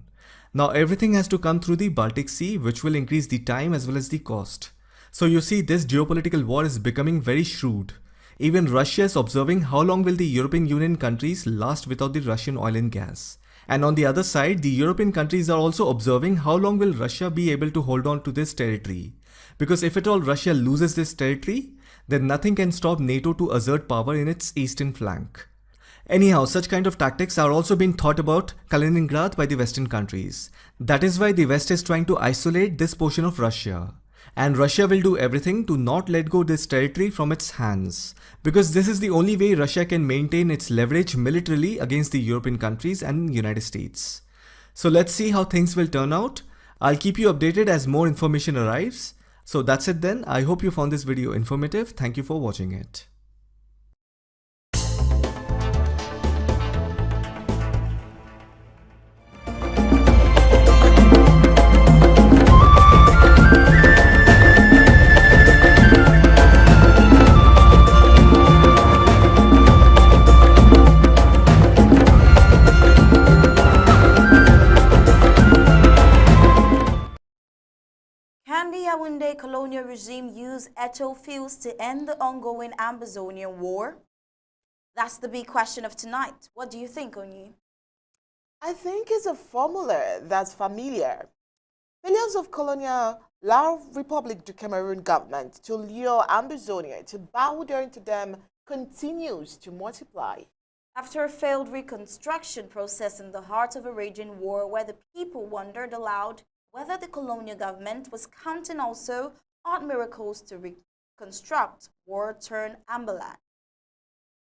[SPEAKER 17] Now everything has to come through the Baltic Sea, which will increase the time as well as the cost. So you see, this geopolitical war is becoming very shrewd. Even Russia is observing how long will the European Union countries last without the Russian oil and gas. And on the other side, the European countries are also observing how long will Russia be able to hold on to this territory. Because if at all Russia loses this territory, then nothing can stop NATO to assert power in its eastern flank. Anyhow, such kind of tactics are also being thought about Kaliningrad by the Western countries. That is why the West is trying to isolate this portion of Russia. And Russia will do everything to not let go this territory from its hands. Because this is the only way Russia can maintain its leverage militarily against the European countries and United States. So let's see how things will turn out. I'll keep you updated as more information arrives. So that's it then. I hope you found this video informative. Thank you for watching it.
[SPEAKER 1] Can the Yaoundé colonial regime use ethyl fuels to end the ongoing Ambazonian war? That's the big question of tonight. What do you think, Onyi?
[SPEAKER 2] I think it's a formula that's familiar. Failures of colonial La République du Cameroon government to lure Ambazonia to bow down to them continues to multiply.
[SPEAKER 1] After a failed reconstruction process in the heart of a raging war where the people wondered aloud whether the colonial government was counting also on miracles to reconstruct war-torn Ambaland.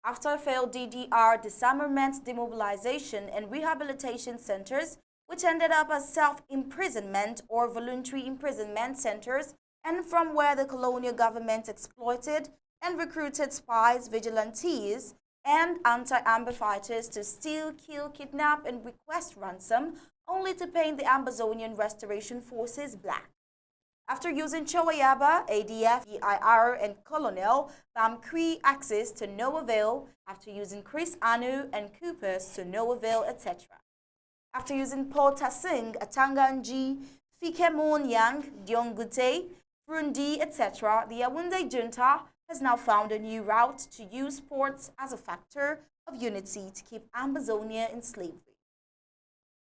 [SPEAKER 1] After a failed DDR disarmament, demobilization, and rehabilitation centers, which ended up as self-imprisonment or voluntary imprisonment centers, and from where the colonial government exploited and recruited spies, vigilantes, and anti-Amba fighters to steal, kill, kidnap, and request ransom, only to paint the Ambazonian Restoration Forces black. After using Choayaba, ADF, EIR, and Colonel Bamkri Axis to no avail, after using Chris Anu and Coopers to no avail, etc. after using Paul Tasing, Atanganji, Fikemonyang, Diongute, Frundi, etc., the Yaoundé junta has now found a new route to use sports as a factor of unity to keep Ambazonia in slavery.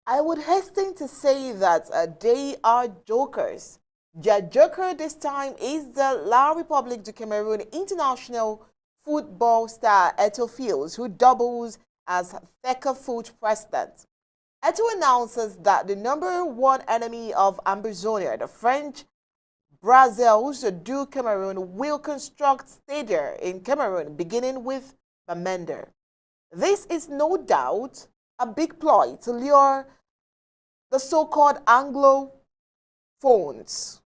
[SPEAKER 2] I would hasten to say that they are jokers. Their joker this time is the La République du Cameroon international football star Eto'o Fields, who doubles as FECAFOOT president. Eto'o announces that the #1 enemy of Ambazonia, the French Brazils du Cameroon, will construct stadia in Cameroon, beginning with Bamenda. This is no doubt a big ploy to lure the so-called Anglophones.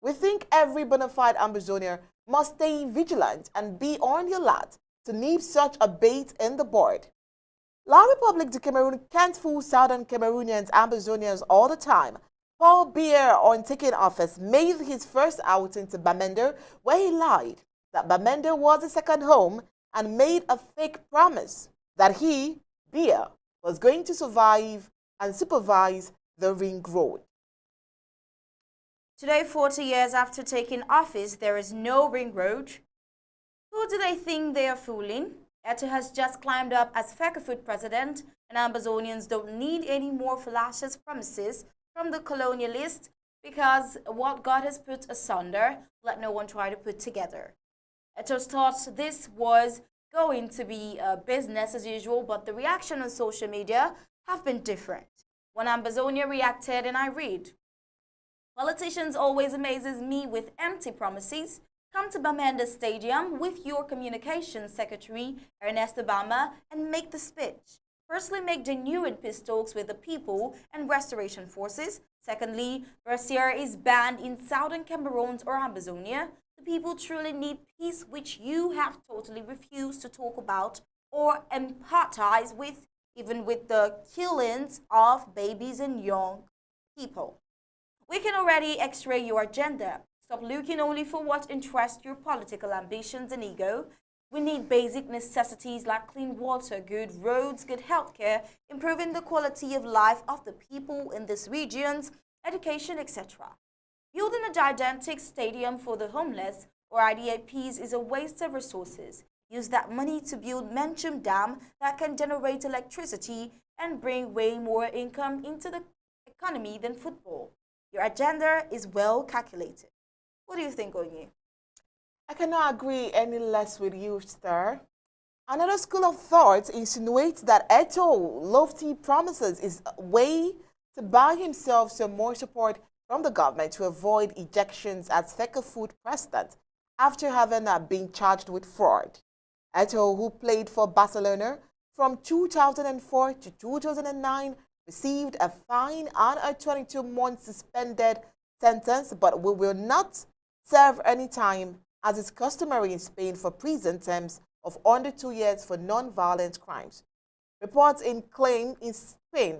[SPEAKER 2] We think every bona fide Ambazonia must stay vigilant and be on the alert to nip such a bait in the bud. La République du Cameroon can't fool Southern Cameroonians, Ambazonians all the time. Paul Biya, on taking office, made his first outing to Bamenda, where he lied that Bamenda was a second home and made a fake promise that he, Biya, was going to survive and supervise the ring road.
[SPEAKER 1] Today, 40 years after taking office, there is no ring road. Who do they think they are fooling? Eto'o has just climbed up as FECAFOOT president, and Ambazonians don't need any more fallacious promises from the colonialists, because what God has put asunder, let no one try to put together. Eto'o thought this was going to be business as usual, but the reaction on social media have been different. When Ambazonia reacted, and I read, "Politicians always amazes me with empty promises. Come to Bamenda Stadium with your communications secretary, Ernest Obama, and make the speech. Firstly, make genuine peace talks with the people and restoration forces. Secondly, Brassiere is banned in Southern Cameroon or Ambazonia. The people truly need peace, which you have totally refused to talk about or empathize with, even with the killings of babies and young people. We can already x-ray your agenda. Stop looking only for what interests your political ambitions and ego. We need basic necessities like clean water, good roads, good healthcare, improving the quality of life of the people in these regions, education, etc. Building a gigantic stadium for the homeless or IDAPs is a waste of resources. Use that money to build Menchum Dam that can generate electricity and bring way more income into the economy than football. Your agenda is well calculated." What do you think, Onye?
[SPEAKER 2] I cannot agree any less with you, Star. Another school of thought insinuates that Eto'o lofty promises is a way to buy himself some more support from the government to avoid ejections as FECAFOOT president after having been charged with fraud. Eto'o, who played for Barcelona from 2004 to 2009, received a fine and a 22-month suspended sentence, but will not serve any time, as is customary in Spain for prison terms of under 2 years for non-violent crimes. Reports in Spain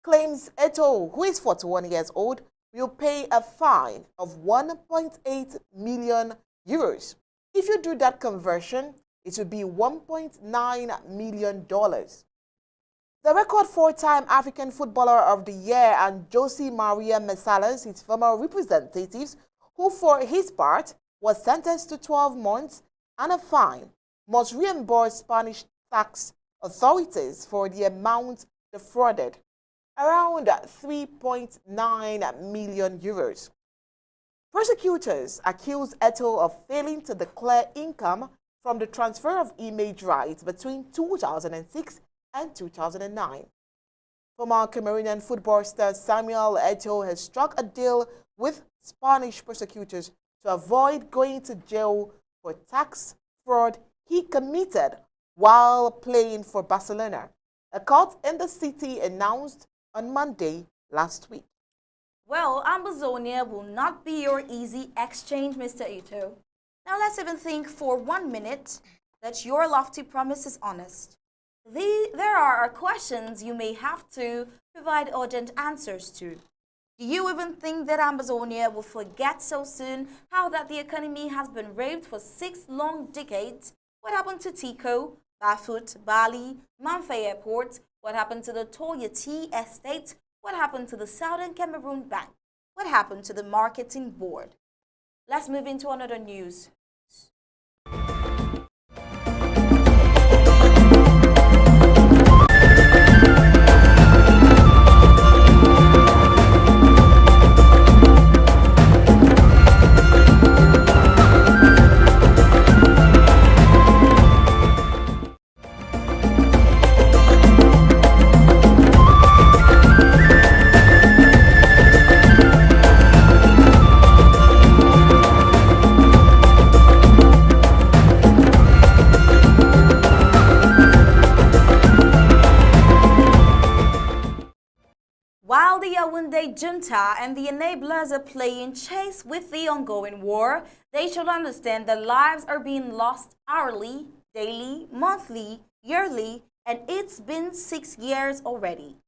[SPEAKER 2] claims Eto'o, who is 41 years old, will pay a fine of 1.8 million euros. If you do that conversion, it would be $1.9 million. The record 4-time African Footballer of the Year and Jose Maria Mesalas, his former representatives, who for his part was sentenced to 12 months and a fine, must reimburse Spanish tax authorities for the amount defrauded, around 3.9 million euros. Prosecutors accused Eto'o of failing to declare income from the transfer of image rights between 2006 and 2009. Former Cameroonian football star Samuel Eto'o has struck a deal with Spanish prosecutors to avoid going to jail for tax fraud he committed while playing for Barcelona, a court in the city announced on Monday last week.
[SPEAKER 1] Well, Ambazonia will not be your easy exchange, Mr. Eto'o. Now let's even think for 1 minute that your lofty promise is honest. There are questions you may have to provide urgent answers to. Do you even think that Ambazonia will forget so soon how that the economy has been raped for 6 long decades? What happened to Tico, Bafut, Bali, Manfei Airport? What What happened to the Toya Tea Estate? What happened to the Southern Cameroon Bank? What happened to the marketing board? Let's move into another news. While the Yaoundé junta and the enablers are playing chase with the ongoing war, they should understand that lives are being lost hourly, daily, monthly, yearly, and it's been 6 years already.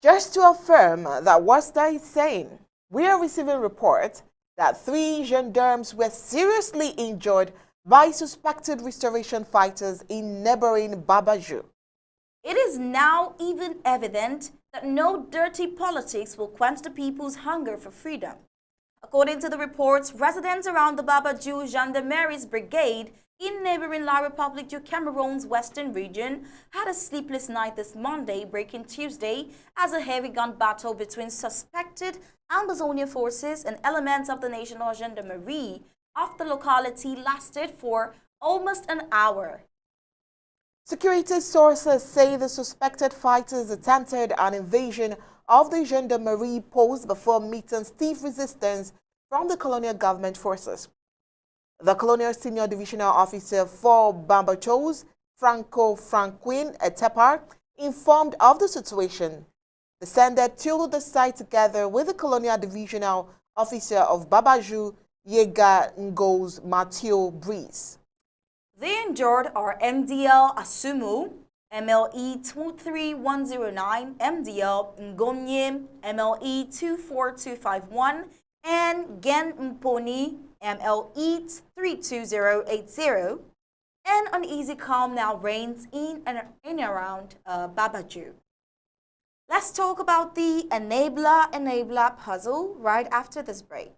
[SPEAKER 2] Just to affirm that what they is saying, we are receiving reports that 3 gendarmes were seriously injured by suspected restoration fighters in neighboring Babajou.
[SPEAKER 1] It is now even evident that no dirty politics will quench the people's hunger for freedom. According to the reports, residents around the Babajou Gendarmerie's brigade in neighboring La République du Cameroon's western region had a sleepless night this Monday, breaking Tuesday, as a heavy gun battle between suspected Ambazonia forces and elements of the National Gendarmerie of the locality lasted for almost an hour.
[SPEAKER 2] Security sources say the suspected fighters attempted an invasion of the gendarmerie post before meeting stiff resistance from the colonial government forces. The colonial senior divisional officer for Bambachos, Franco Franquin Etepar, informed of the situation, descended to the site together with the colonial divisional officer of Babajou, Yega Ngos Mathieu Brice.
[SPEAKER 1] The injured are MDL Asumu, MLE 23109, MDL Ngomyem, MLE 24251, and Gen Mponi, MLE 32080. An uneasy calm now reigns in and around Babajou. Let's talk about the enabler puzzle right after this break.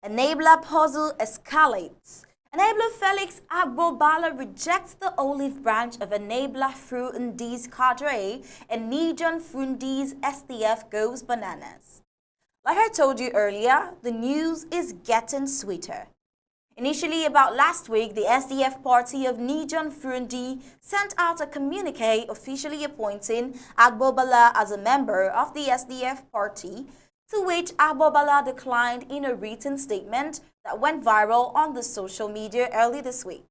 [SPEAKER 1] Enabler puzzle escalates. Enabler Felix Agbobala rejects the olive branch of Enabler Frundi's cadre, and Nijon Frundi's SDF goes bananas. Like I told you earlier, the news is getting sweeter. Initially, about last week, the SDF party of Nijon Frundi sent out a communique officially appointing Agbobala as a member of the SDF party, to which Agbobala declined in a written statement that went viral on the social media early this week.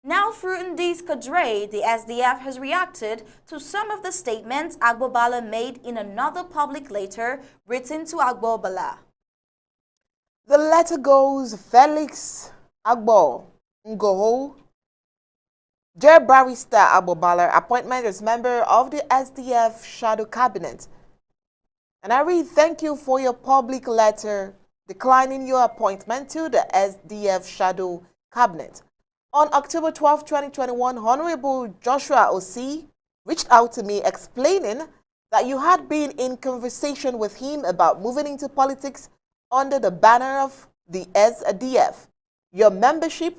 [SPEAKER 1] Now Frundi's cadre, the SDF, has reacted to some of the statements Agbobala made in another public letter written to Agbobala.
[SPEAKER 2] The letter goes, Felix Agbo Ngoho, Dear Barrister Agbobala, appointment as member of the SDF Shadow Cabinet. And I read, thank you for your public letter declining your appointment to the SDF Shadow Cabinet. On October 12, 2021, Honorable Joshua Osi reached out to me explaining that you had been in conversation with him about moving into politics under the banner of the SDF. Your membership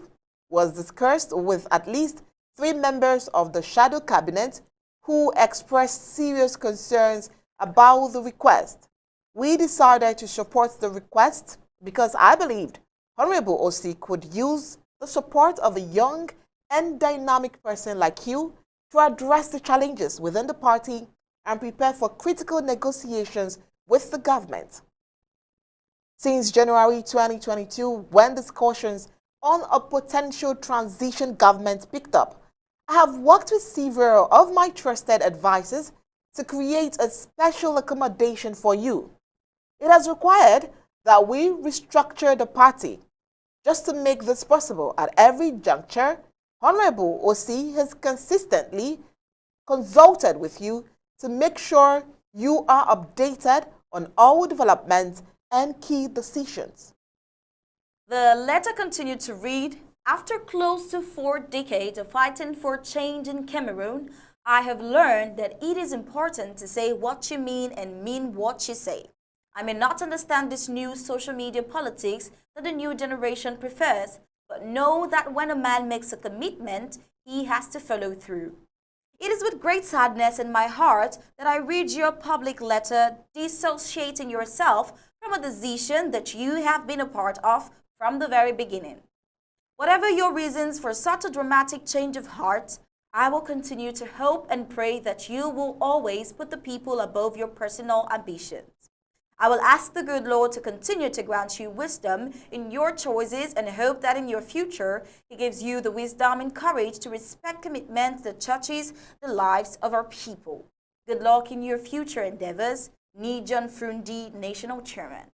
[SPEAKER 2] was discussed with at least 3 members of the Shadow Cabinet who expressed serious concerns about the request. We decided to support the request because I believed Honorable Osi could use the support of a young and dynamic person like you to address the challenges within the party and prepare for critical negotiations with the government. Since January 2022, when discussions on a potential transition government picked up, I have worked with several of my trusted advisors to create a special accommodation for you. It has required that we restructure the party, Just to make this possible at every juncture, Honorable OC has consistently consulted with you to make sure you are updated on all developments and key decisions.
[SPEAKER 1] The letter continued to read, after close to 4 decades of fighting for change in Cameroon, I have learned that it is important to say what you mean and mean what you say. I may not understand this new social media politics that the new generation prefers, but know that when a man makes a commitment, he has to follow through. It is with great sadness in my heart that I read your public letter dissociating yourself from a decision that you have been a part of from the very beginning. Whatever your reasons for such a dramatic change of heart, I will continue to hope and pray that you will always put the people above your personal ambitions. I will ask the good Lord to continue to grant you wisdom in your choices and hope that in your future, He gives you the wisdom and courage to respect commitments that touches the lives of our people. Good luck in your future endeavors. Ni John Frundi, National Chairman.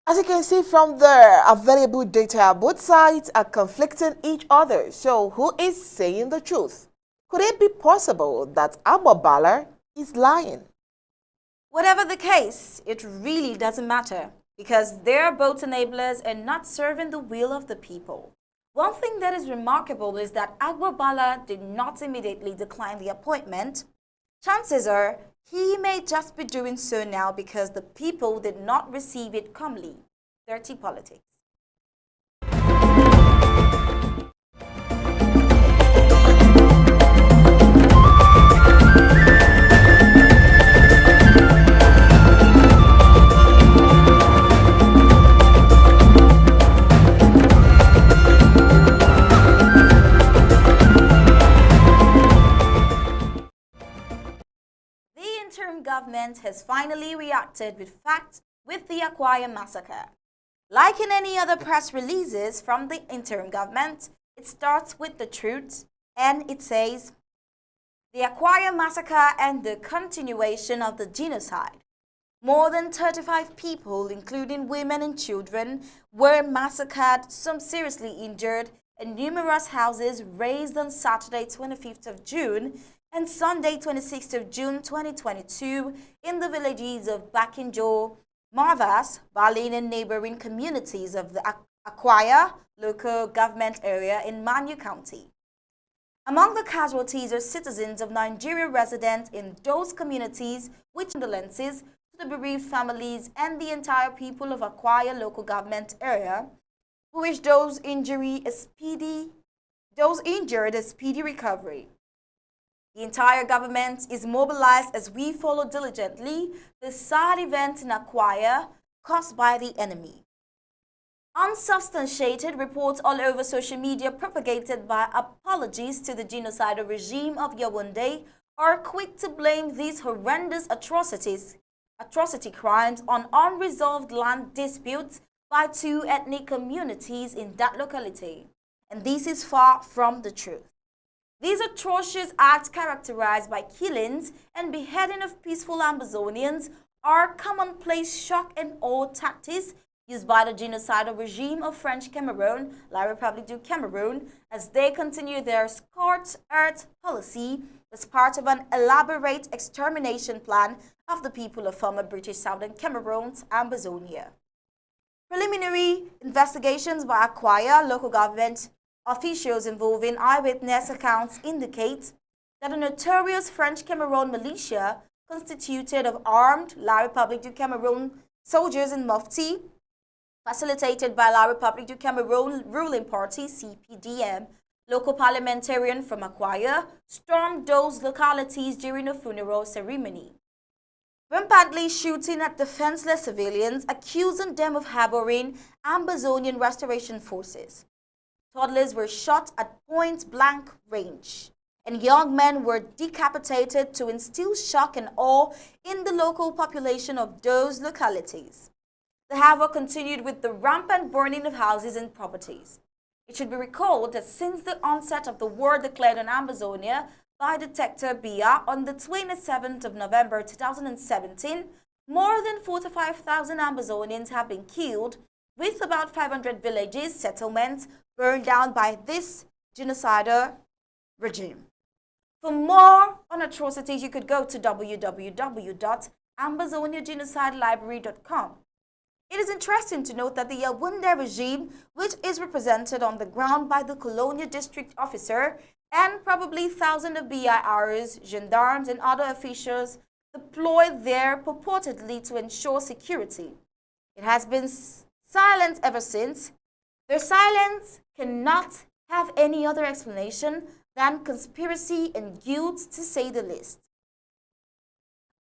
[SPEAKER 2] As you can see from the available data, both sides are conflicting each other. So who is saying the truth? Could it be possible that Amba is lying?
[SPEAKER 1] Whatever the case, it really doesn't matter because they're both enablers and not serving the will of the people. One thing that is remarkable is that Agbabala did not immediately decline the appointment. Chances are he may just be doing so now because the people did not receive it calmly. Dirty politics. Government has finally reacted with facts with the Akwaya massacre. Like in any other press releases from the interim government, it starts with the truth and it says, the Akwaya massacre and the continuation of the genocide. More than 35 people, including women and children, were massacred, some seriously injured, and numerous houses razed on Saturday 25th of June and Sunday 26th of June 2022 in the villages of Bakinjo, Marvas, Balin and neighboring communities of the Akwaya local government area in Manu County. Among the casualties are citizens of Nigeria resident in those communities, which condolences to the bereaved families and the entire people of Akwaya local government area, who wish those injured a speedy recovery. The entire government is mobilized as we follow diligently the sad event in Akwaya caused by the enemy. Unsubstantiated reports all over social media propagated by apologies to the genocidal regime of Yaoundé are quick to blame these horrendous atrocity crimes on unresolved land disputes by two ethnic communities in that locality. And this is far from the truth. These atrocious acts characterized by killings and beheading of peaceful Ambazonians are commonplace shock and awe tactics used by the genocidal regime of French Cameroon, La République du Cameroon, as they continue their scorched earth policy as part of an elaborate extermination plan of the people of former British Southern Cameroon's Ambazonia. Preliminary investigations by Akwaya local government officials involving eyewitness accounts indicate that a notorious French Cameroon militia constituted of armed La République du Cameroon soldiers in Mufti, facilitated by La République du Cameroon ruling party CPDM, local parliamentarian from Akwaya, stormed those localities during a funeral ceremony, rampantly shooting at defenseless civilians, accusing them of harboring Ambazonian restoration forces. Toddlers were shot at point-blank range, and young men were decapitated to instill shock and awe in the local population of those localities. The havoc continued with the rampant burning of houses and properties. It should be recalled that since the onset of the war declared on Ambazonia by Dictator Biya on the 27th of November 2017, more than 45,000 Ambazonians have been killed, with about 500 villages, settlements burned down by this genocidal regime. For more on atrocities, you could go to www.ambazoniagenocidelelibrary.com. It is interesting to note that the Yaoundé regime, which is represented on the ground by the colonial district officer and probably thousands of BIRs, gendarmes, and other officials deployed there purportedly to ensure security. It has been silent ever since. Their silence cannot have any other explanation than conspiracy and guilt, to say the least.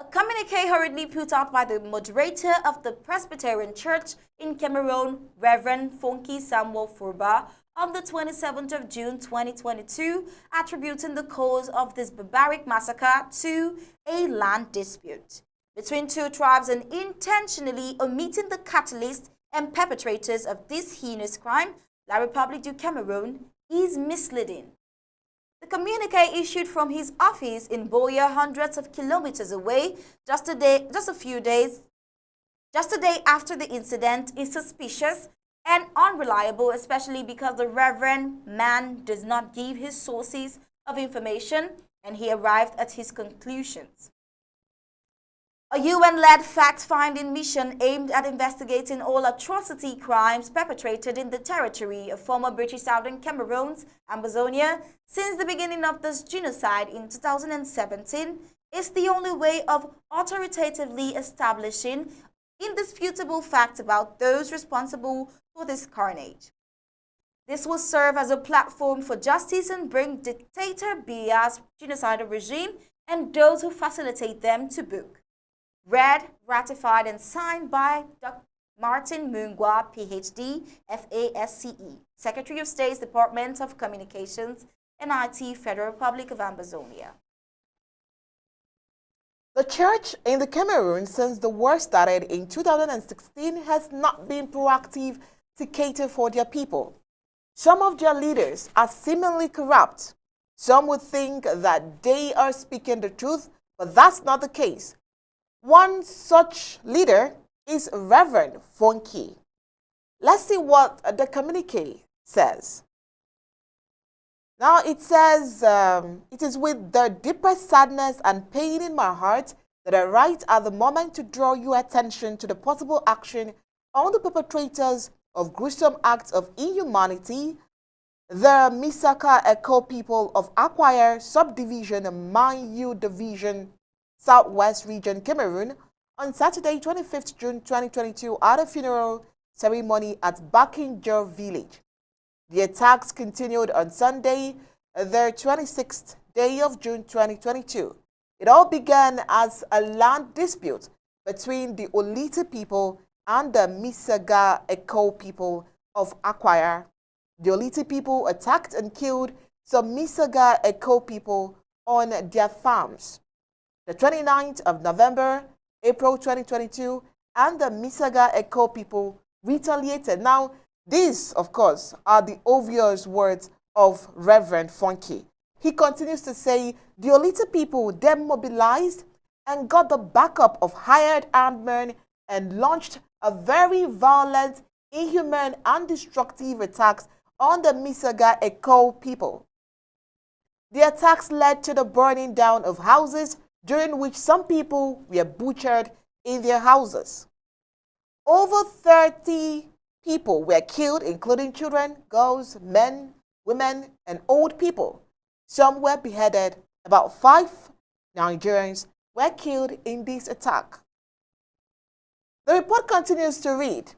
[SPEAKER 1] A communique hurriedly put out by the moderator of the Presbyterian Church in Cameroon, Reverend Fonky Samuel Furba, on the 27th of June 2022, attributing the cause of this barbaric massacre to a land dispute between two tribes and intentionally omitting the catalyst and perpetrators of this heinous crime, La République du Cameroun, is misleading. The communique issued from his office in Boya, hundreds of kilometers away, just a day after the incident, is suspicious and unreliable, especially because the reverend man does not give his sources of information and he arrived at his conclusions. A UN-led fact-finding mission aimed at investigating all atrocity crimes perpetrated in the territory of former British Southern Cameroon's Ambazonia since the beginning of this genocide in 2017 is the only way of authoritatively establishing indisputable facts about those responsible for this carnage. This will serve as a platform for justice and bring dictator Biya's genocidal regime and those who facilitate them to book. Read, ratified, and signed by Dr. Martin Mungwa, PhD, FASCE, Secretary of State's Department of Communications and IT, Federal Republic of Ambazonia.
[SPEAKER 2] The church in the Cameroon since the war started in 2016 has not been proactive to cater for their people. Some of their leaders are seemingly corrupt. Some would think that they are speaking the truth, but that's not the case. One such leader is Reverend Fonky. Let's see what the communique says. Now it says, it is with the deepest sadness and pain in my heart that I write at the moment to draw your attention to the possible action on the perpetrators of gruesome acts of inhumanity, the Misaka Echo people of Acquire Subdivision and Manyu Division, Southwest Region, Cameroon, on Saturday, 25th June 2022, at a funeral ceremony at Bakinjor village. The attacks continued on Sunday, the 26th day of June 2022. It all began as a land dispute between the Olite people and the Misaga Echo people of Acquire. The Olite people attacked and killed some Misaga Echo people on their farms. The 29th of November, April 2022, and the Misaga Echo people retaliated. Now, these, of course, are the obvious words of Reverend Fonky. He continues to say, the Olite people then mobilized and got the backup of hired armed men and launched a very violent, inhuman, and destructive attacks on the Misaga Echo people. The attacks led to the burning down of houses, during which some people were butchered in their houses. Over 30 people were killed, including children, girls, men, women, and old people. Some were beheaded. About 5 Nigerians were killed in this attack. The report continues to read,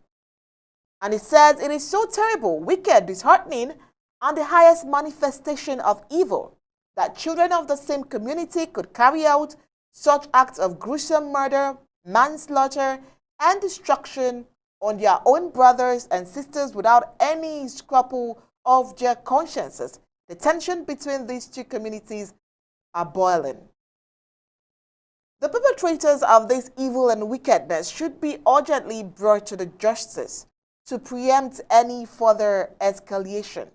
[SPEAKER 2] and it says, it is so terrible, wicked, disheartening, and the highest manifestation of evil that children of the same community could carry out such acts of gruesome murder, manslaughter, and destruction on their own brothers and sisters without any scruple of their consciences. The tension between these two communities are boiling. The perpetrators of this evil and wickedness should be urgently brought to the justice to preempt any further escalation.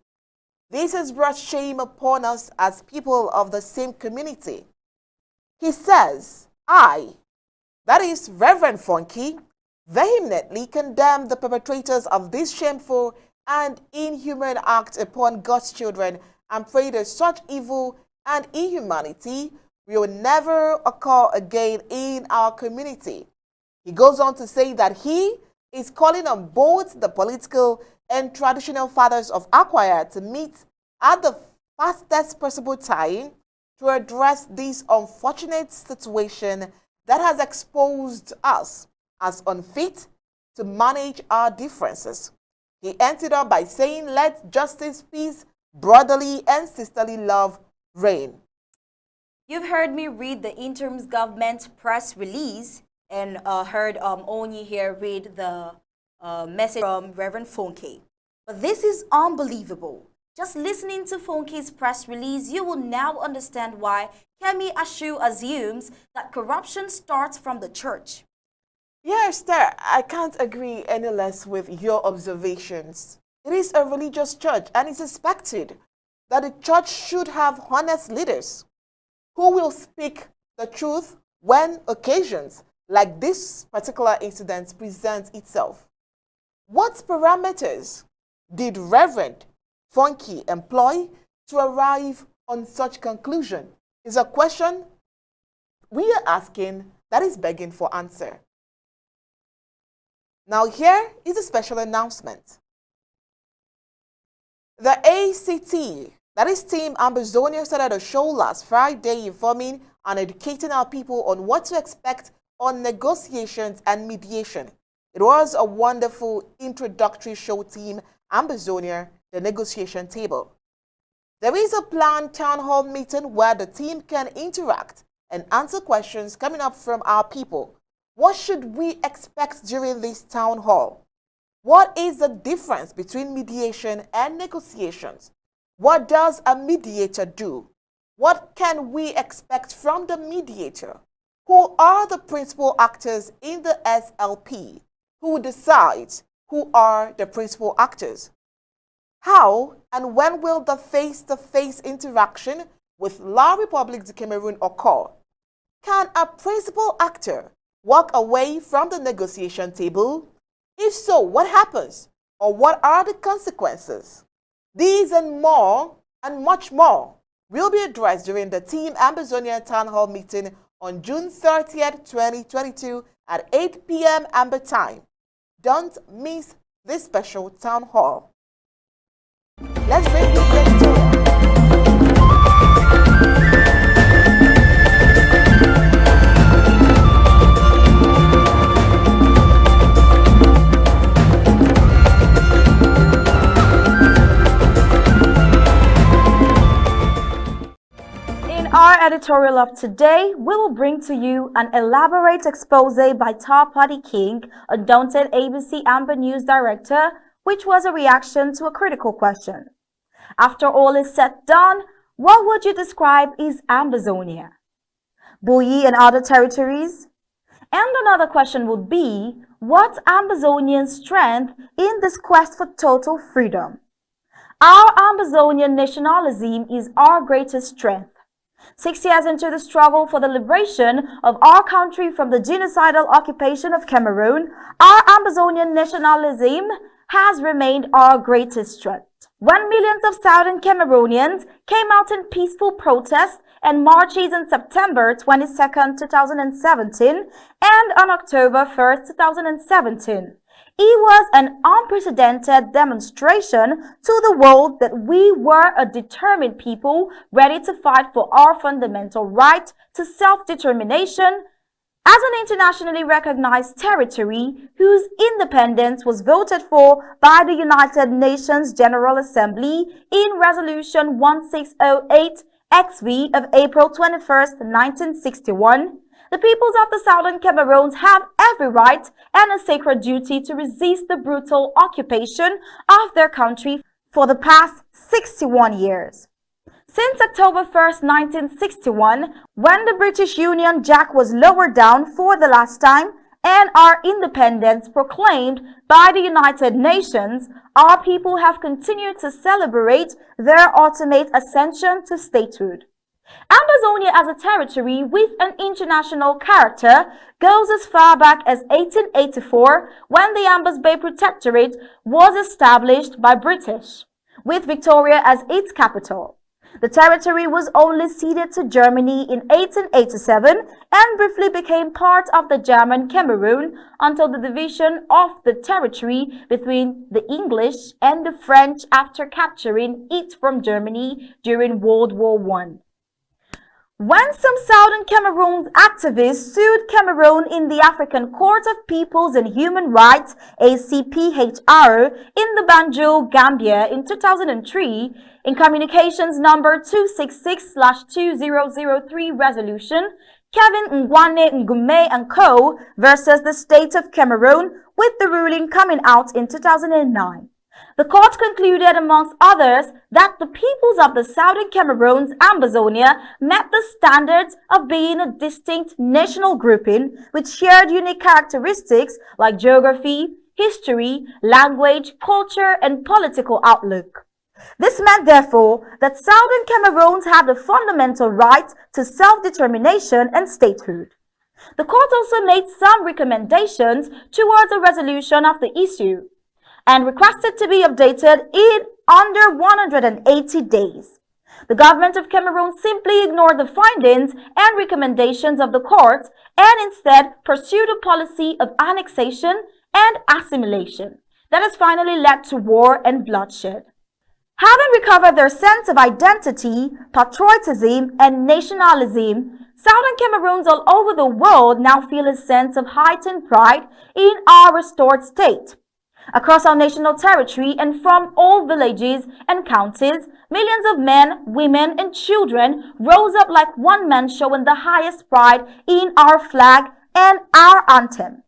[SPEAKER 2] This has brought shame upon us as people of the same community. He says, I, that is Reverend Fonky, vehemently condemn the perpetrators of this shameful and inhuman act upon God's children and pray that such evil and inhumanity will never occur again in our community. He goes on to say that he is calling on both the political and traditional fathers of Akwaya to meet at the fastest possible time to address this unfortunate situation that has exposed us as unfit to manage our differences. He ended up by saying, let justice, peace, brotherly and sisterly love reign.
[SPEAKER 1] You've heard me read the interim government press release and heard Onyi here read the message from Reverend Fonke. But this is unbelievable. Just listening to Fonke's press release, you will now understand why Kemi Ashu assumes that corruption starts from the church.
[SPEAKER 2] Yes, Esther, I can't agree any less with your observations. It is a religious church and it's expected that the church should have honest leaders who will speak the truth when occasions like this particular incident presents itself. What parameters did Reverend Funky employ to arrive on such conclusion is a question we are asking that is begging for answer. Now here is a special announcement. The ACT, that is Team Ambazonia, started a show last Friday informing and educating our people on what to expect on negotiations and mediation. It was a wonderful introductory show, Team Ambazonia, the negotiation table. There is a planned town hall meeting where the team can interact and answer questions coming up from our people. What should we expect during this town hall? What is the difference between mediation and negotiations? What does a mediator do? What can we expect from the mediator? Who are the principal actors in the SLP? Who decides who are the principal actors? How and when will the face-to-face interaction with La République du Cameroon occur? Can a principal actor walk away from the negotiation table? If so, what happens? Or what are the consequences? These and more, and much more, will be addressed during the Team Ambazonia Town Hall meeting on June 30th, 2022 at 8 p.m. Amber time. Don't miss this special town hall. Let's bring you the
[SPEAKER 1] In our editorial of today, we will bring to you an elaborate expose by Top Party King, Undaunted ABC Amber News Director, which was a reaction to a critical question. After all is said done, what would you describe is Ambazonia? Buyi and other territories? And another question would be, what's Ambazonian strength in this quest for total freedom? Our Ambazonian nationalism is our greatest strength. 6 years into the struggle for the liberation of our country from the genocidal occupation of Cameroon, our Ambazonian nationalism has remained our greatest strength. When millions of southern Cameroonians came out in peaceful protests and marches on September 22, 2017 and on October 1, 2017, it was an unprecedented demonstration to the world that we were a determined people ready to fight for our fundamental right to self-determination as an internationally recognized territory whose independence was voted for by the United Nations General Assembly in Resolution 1608-XV of April 21, 1961. The peoples of the Southern Cameroons have every right and a sacred duty to resist the brutal occupation of their country for the past 61 years. Since October 1, 1961, when the British Union Jack was lowered down for the last time and our independence proclaimed by the United Nations, our people have continued to celebrate their ultimate ascension to statehood. Ambazonia as a territory with an international character goes as far back as 1884 when the Ambas Bay Protectorate was established by British, with Victoria as its capital. The territory was only ceded to Germany in 1887 and briefly became part of the German Cameroon until the division of the territory between the English and the French after capturing it from Germany during World War I. When some Southern Cameroon activists sued Cameroon in the African Court of Peoples and Human Rights (ACPHR) in the Banjul, Gambia in 2003, in Communications number 266/2003 resolution, Kevin Ngwane Ngume and Co. versus the State of Cameroon, with the ruling coming out in 2009. The court concluded, amongst others, that the peoples of the Southern Cameroon's Ambazonia met the standards of being a distinct national grouping with shared unique characteristics like geography, history, language, culture, and political outlook. This meant, therefore, that Southern Cameroons had the fundamental right to self-determination and statehood. The court also made some recommendations towards a resolution of the issue, and requested to be updated in under 180 days. The government of Cameroon simply ignored the findings and recommendations of the court and instead pursued a policy of annexation and assimilation that has finally led to war and bloodshed. Having recovered their sense of identity, patriotism, and nationalism, Southern Cameroons all over the world now feel a sense of heightened pride in our restored state. Across our national territory and from all villages and counties, millions of men, women, and children rose up like one man, showing the highest pride in our flag and our anthem,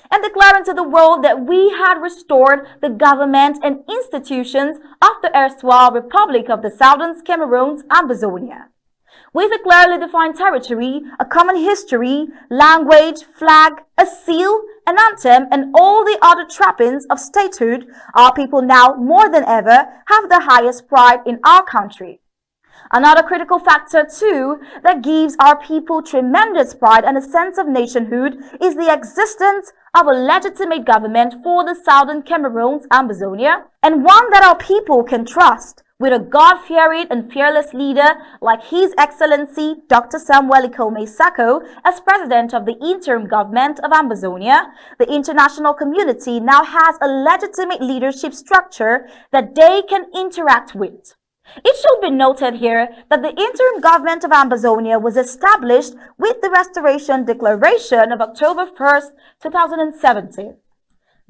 [SPEAKER 1] and declaring to the world that we had restored the government and institutions of the erstwhile Republic of the Southern Cameroon's Ambazonia. With a clearly defined territory, a common history, language, flag, a seal, an anthem, and all the other trappings of statehood, our people now more than ever have the highest pride in our country. Another critical factor, too, that gives our people tremendous pride and a sense of nationhood is the existence of a legitimate government for the Southern Cameroon's Ambazonia, and one that our people can trust, with a God-fearing and fearless leader like His Excellency Dr. Samuel Ikome Sako as president of the interim government of Ambazonia. The international community now has a legitimate leadership structure that they can interact with. It should be noted here that the interim government of Ambazonia was established with the Restoration Declaration of October 1st, 2017.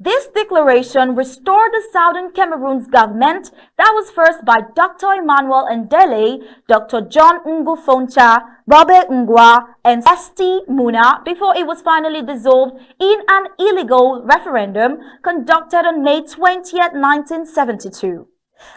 [SPEAKER 1] This declaration restored the Southern Cameroon's government that was first by Dr. Emmanuel Ndele, Dr. John Ngu Foncha, Robert Ngwa, and St. Muna before it was finally dissolved in an illegal referendum conducted on May 20, 1972.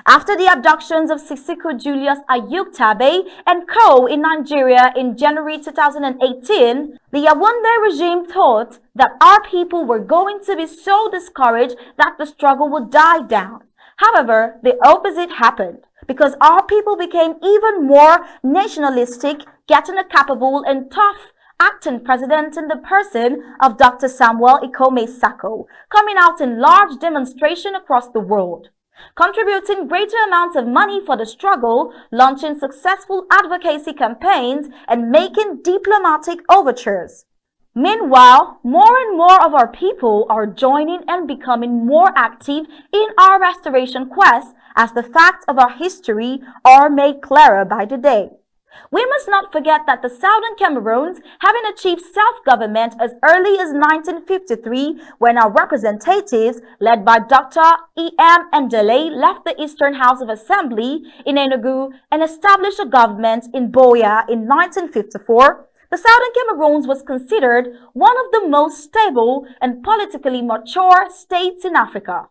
[SPEAKER 1] After the abductions of Sisiko Julius Ayuk Tabe and co. in Nigeria in January 2018, the Yaoundé regime thought that our people were going to be so discouraged that the struggle would die down. However, the opposite happened, because our people became even more nationalistic, getting a capable and tough acting president in the person of Dr. Samuel Ikome Sako, coming out in large demonstration across the world, contributing greater amounts of money for the struggle, launching successful advocacy campaigns, and making diplomatic overtures. Meanwhile, more and more of our people are joining and becoming more active in our restoration quest as the facts of our history are made clearer by the day. We must not forget that the Southern Cameroons, having achieved self-government as early as 1953, when our representatives, led by Dr. E.M. Ndele, left the Eastern House of Assembly in Enugu and established a government in Boya in 1954, the Southern Cameroons was considered one of the most stable and politically mature states in Africa.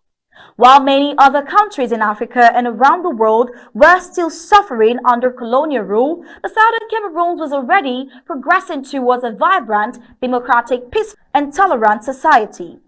[SPEAKER 1] While many other countries in Africa and around the world were still suffering under colonial rule, the Southern Cameroons was already progressing towards a vibrant, democratic, peaceful, and tolerant society.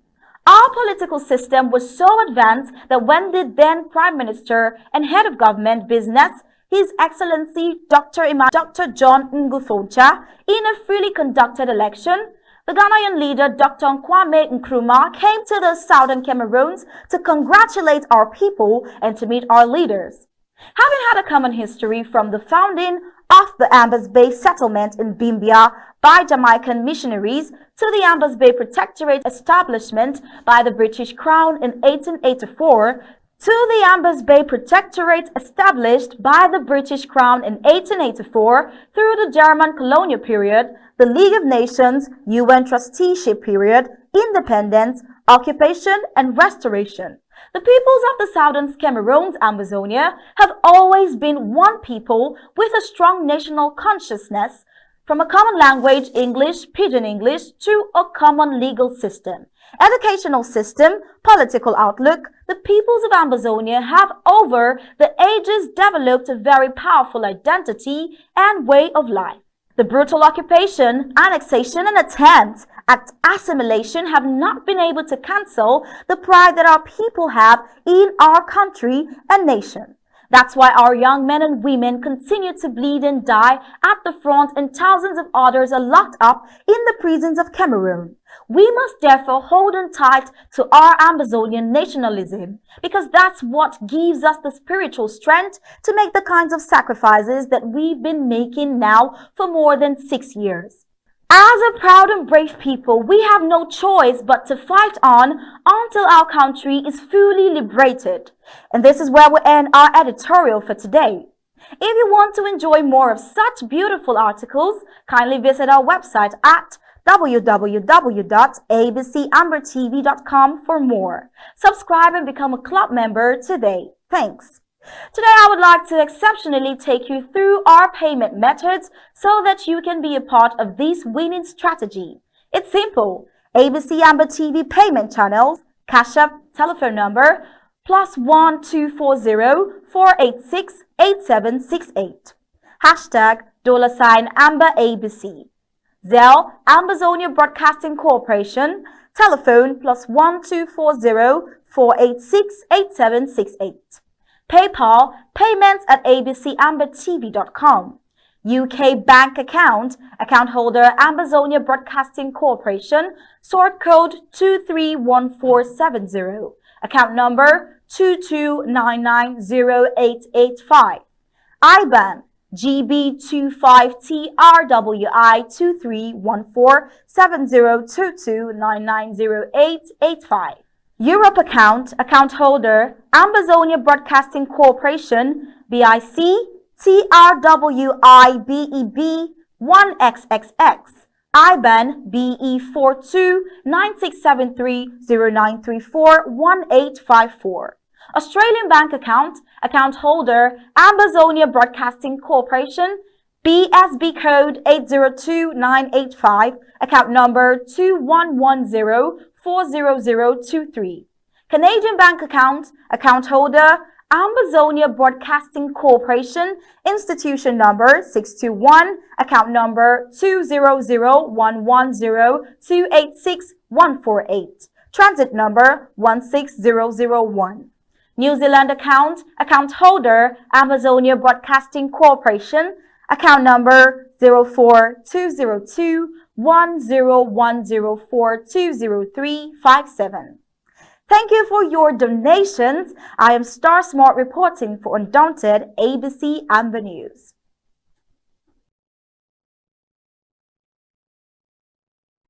[SPEAKER 1] Our political system was so advanced that when the then Prime Minister and head of government business, His Excellency Dr. John Ngufoncha in a freely conducted election, the Ghanaian leader Dr. Kwame Nkrumah came to the southern Cameroons to congratulate our people and to meet our leaders. Having had a common history from the founding of the Ambas Bay settlement in Bimbia by Jamaican missionaries to the Ambas Bay Protectorate establishment by the British Crown in 1884, to the Ambas Bay Protectorate established by the British Crown in 1884 through the German colonial period, the League of Nations, UN trusteeship period, independence, occupation, and restoration. The peoples of the southern Cameroons, Amazonia, have always been one people with a strong national consciousness, from a common language, English, Pidgin English, to a common legal system, educational system, political outlook. The peoples of Amazonia have over the ages developed a very powerful identity and way of life. The brutal occupation, annexation, and attempts at assimilation have not been able to cancel the pride that our people have in our country and nation. That's why our young men and women continue to bleed and die at the front, and thousands of others are locked up in the prisons of Cameroon. We must therefore hold on tight to our Amazonian nationalism, because that's what gives us the spiritual strength to make the kinds of sacrifices that we've been making now for more than 6 years. As a proud and brave people, we have no choice but to fight on until our country is fully liberated. And this is where we end our editorial for today. If you want to enjoy more of such beautiful articles, kindly visit our website at www.abcambertv.com for more. Subscribe and become a club member today. Thanks. Today I would like to exceptionally take you through our payment methods so that you can be a part of this winning strategy. It's simple. ABC Amber TV payment channels, Cash App, telephone number, +1 240 486 8768. Hashtag $Amber ABC. Zelle, Amazonia Broadcasting Corporation, telephone +1 240 486 8768. PayPal, payments at abcambertv.com. UK bank account, account holder Amazonia Broadcasting Corporation, sort code 231470, account number 229908885. IBAN, GB25TRWI23147022990885. Europe account, account holder, Amazonia Broadcasting Corporation, BIC, TRWIBEB1XXX, IBAN BE42967309341854. Australian bank account, account holder, Amazonia Broadcasting Corporation, BSB code 802985, account number 2110400023. Canadian bank account, account holder, Amazonia Broadcasting Corporation, institution number 621, account number 2001102861148, transit number 16001. New Zealand account, account holder, Amazonia Broadcasting Corporation, account number 0420101042037. Thank you for your donations. I am Star Smart reporting for Undaunted ABC Amber News.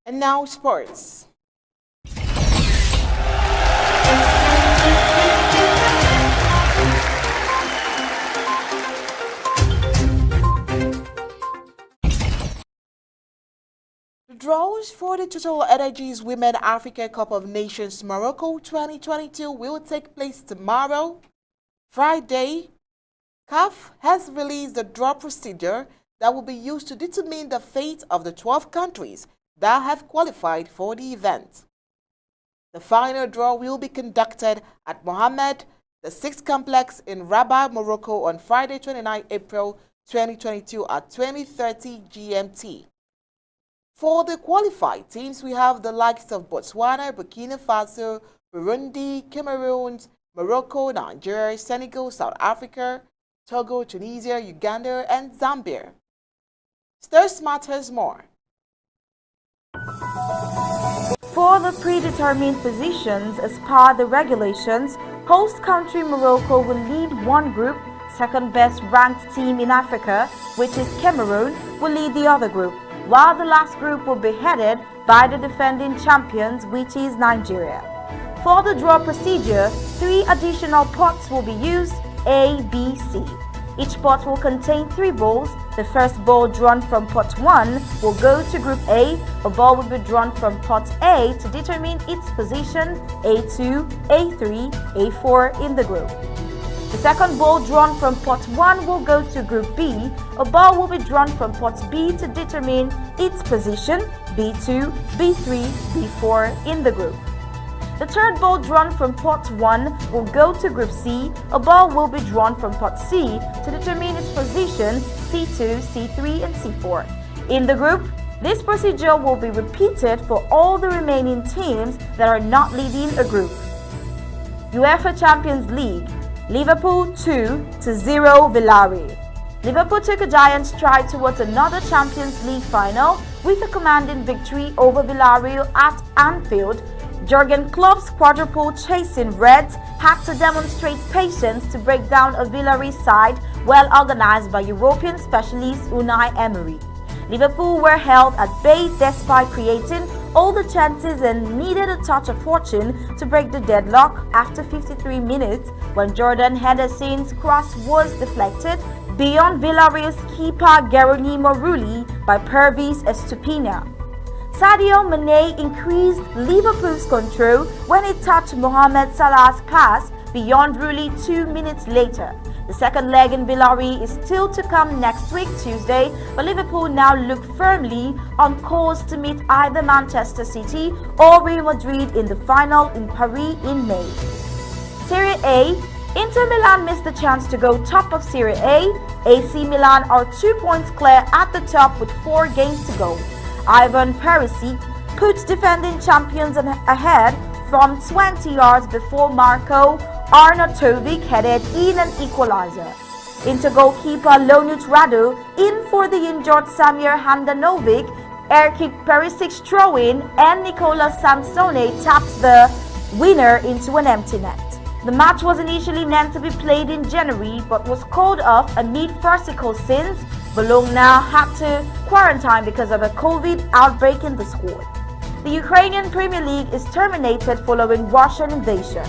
[SPEAKER 2] And now sports. The draws for the Total Energies Women Africa Cup of Nations Morocco 2022 will take place tomorrow, Friday. CAF has released the draw procedure that will be used to determine the fate of the 12 countries that have qualified for the event. The final draw will be conducted at Mohammed VI Complex in Rabat, Morocco on Friday, 29 April 2022 at 20:30 GMT. For the qualified teams, we have the likes of Botswana, Burkina Faso, Burundi, Cameroon, Morocco, Nigeria, Senegal, South Africa, Togo, Tunisia, Uganda, and Zambia. This matters more.
[SPEAKER 1] For the predetermined positions as per the regulations, host country Morocco will lead one group, second best ranked team in Africa, which is Cameroon, will lead the other group, while the last group will be headed by the defending champions, which is Nigeria. For the draw procedure, 3 additional pots will be used, A, B, C. Each pot will contain 3 balls. The first ball drawn from pot 1 will go to group A. A ball will be drawn from pot A to determine its position, A2, A3, A4 in the group. The second ball drawn from pot 1 will go to group B. A ball will be drawn from pot B to determine its position, B2, B3, B4 in the group. The third ball drawn from pot 1 will go to group C. A ball will be drawn from pot C to determine its position, C2, C3 and C4. In the group, this procedure will be repeated for all the remaining teams that are not leading a group. UEFA Champions League, Liverpool 2-0 Villarreal. Liverpool took a giant stride towards another Champions League final with a commanding victory over Villarreal at Anfield. Jurgen Klopp's quadruple chasing Reds had to demonstrate patience to break down a Villarreal side well organized by European specialist Unai Emery. Liverpool were held at bay despite creating all the chances and needed a touch of fortune to break the deadlock after 53 minutes when Jordan Henderson's cross was deflected beyond Villarreal's keeper Geronimo Rulli by Pervis Estupina. Sadio Mane increased Liverpool's control when he touched Mohamed Salah's pass beyond Rulli 2 minutes later. The second leg in Villarreal is still to come next week, Tuesday, but Liverpool now look firmly on course to meet either Manchester City or Real Madrid in the final in Paris in May. Serie A, Inter Milan missed the chance to go top of Serie A. AC Milan are 2 points clear at the top with 4 games to go. Ivan Perisic put defending champions ahead from 20 yards before Marko Arnautovic headed in an equalizer. Inter goalkeeper Lonut Radu in for the injured Samir Handanovic, air kick Perisic's throw-in, and Nicola Sansone tapped the winner into an empty net. The match was initially meant to be played in January but was called off amid farcical sins. Bologna had to quarantine because of a COVID outbreak in the squad. The Ukrainian Premier League is terminated following Russian invasion.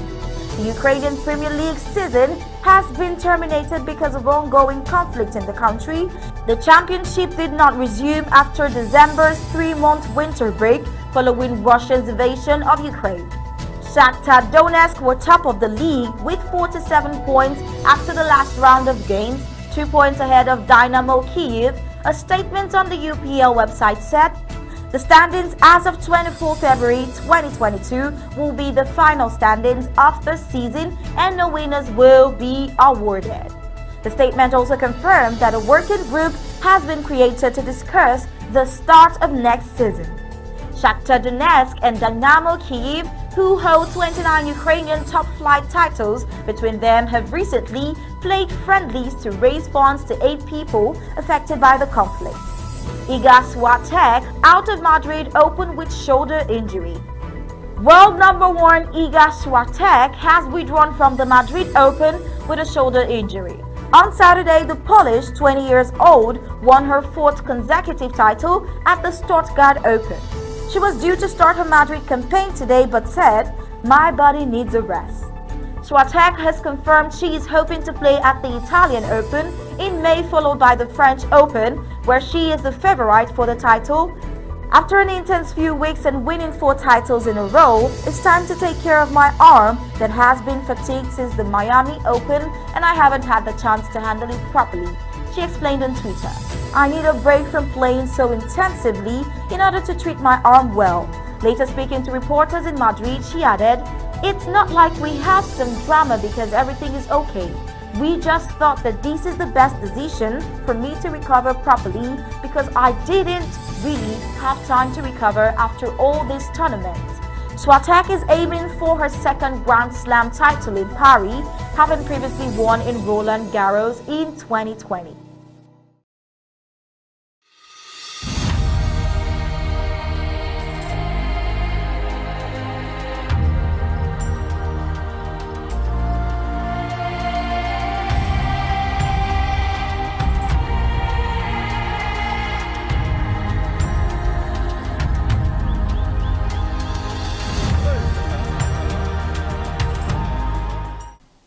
[SPEAKER 1] The Ukrainian Premier League season has been terminated because of ongoing conflict in the country. The championship did not resume after December's 3-month winter break following Russia's invasion of Ukraine. Shakhtar Donetsk were top of the league with 47 points after the last round of games, 2 points ahead of Dynamo Kyiv. A statement on the UPL website said, the standings as of 24 February 2022 will be the final standings of the season and no winners will be awarded. The statement also confirmed that a working group has been created to discuss the start of next season. Shakhtar Donetsk and Dynamo Kyiv, who hold 29 Ukrainian top-flight titles between them, have recently played friendlies to raise funds to aid people affected by the conflict. Iga Swiatek, out of Madrid Open with shoulder injury. World number 1 Iga Swiatek has withdrawn from the Madrid Open with a shoulder injury. On Saturday, the Polish, 20 years old, won her 4th consecutive title at the Stuttgart Open. She was due to start her Madrid campaign today but said, "My body needs a rest." Swiatek has confirmed she is hoping to play at the Italian Open in May, followed by the French Open, where she is the favorite for the title. After an intense few weeks and winning 4 titles in a row, it's time to take care of my arm that has been fatigued since the Miami Open and I haven't had the chance to handle it properly, she explained on Twitter. I need a break from playing so intensively in order to treat my arm well. Later speaking to reporters in Madrid, she added, "It's not like we have some drama because everything is okay. We just thought that this is the best decision for me to recover properly because I didn't really have time to recover after all these tournaments. Swiatek is aiming for her second Grand Slam title in Paris, having previously won in Roland Garros in 2020.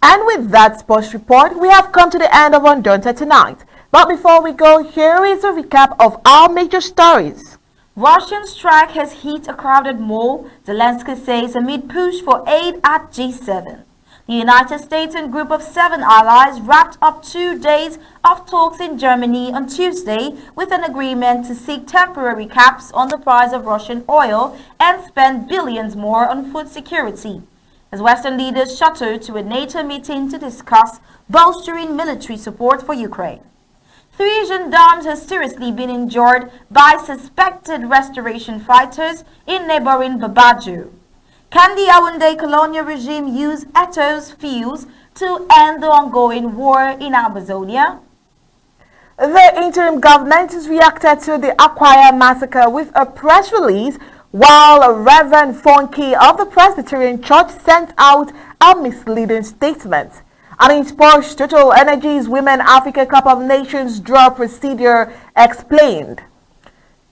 [SPEAKER 2] And with that sports report, we have come to the end of Undaunted tonight. But before we go, here is a recap of our major stories.
[SPEAKER 1] Russian strike has hit a crowded mall, Zelensky says amid push for aid at G7. The United States and group of 7 allies wrapped up 2 days of talks in Germany on Tuesday with an agreement to seek temporary caps on the price of Russian oil and spend billions more on food security, as Western leaders shuttled to a NATO meeting to discuss bolstering military support for Ukraine. 3 gendarmes have seriously been injured by suspected restoration fighters in neighboring Babaju. Can the Yaoundé colonial regime use Eto's fuels to end the ongoing war in Amazonia?
[SPEAKER 2] The interim government has reacted to the Aquia massacre with a press release, while Reverend Fonke of the Presbyterian Church sent out a misleading statement. And in sports, Total Energies Women Africa Cup of Nations draw procedure explained.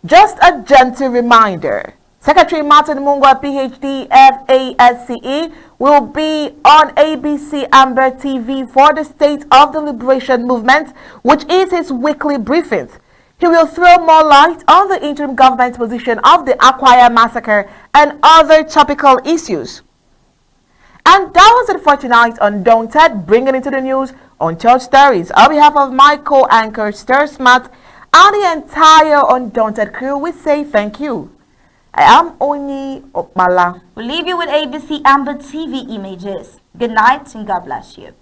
[SPEAKER 2] Just a gentle reminder, Secretary Martin Mungwa, PhD, FASCE, will be on ABC Amba TV for the State of the Liberation Movement, which is his weekly briefings. He will throw more light on the interim government position of the Aquia massacre and other topical issues. And that was it for tonight on Undaunted, bringing into the news on Church Stories. On behalf of my co-anchor, Stir Smart, and the entire Undaunted crew, we say thank you. I am Oni Opmala.
[SPEAKER 1] We'll leave you with ABC Amba TV images. Good night and God bless you.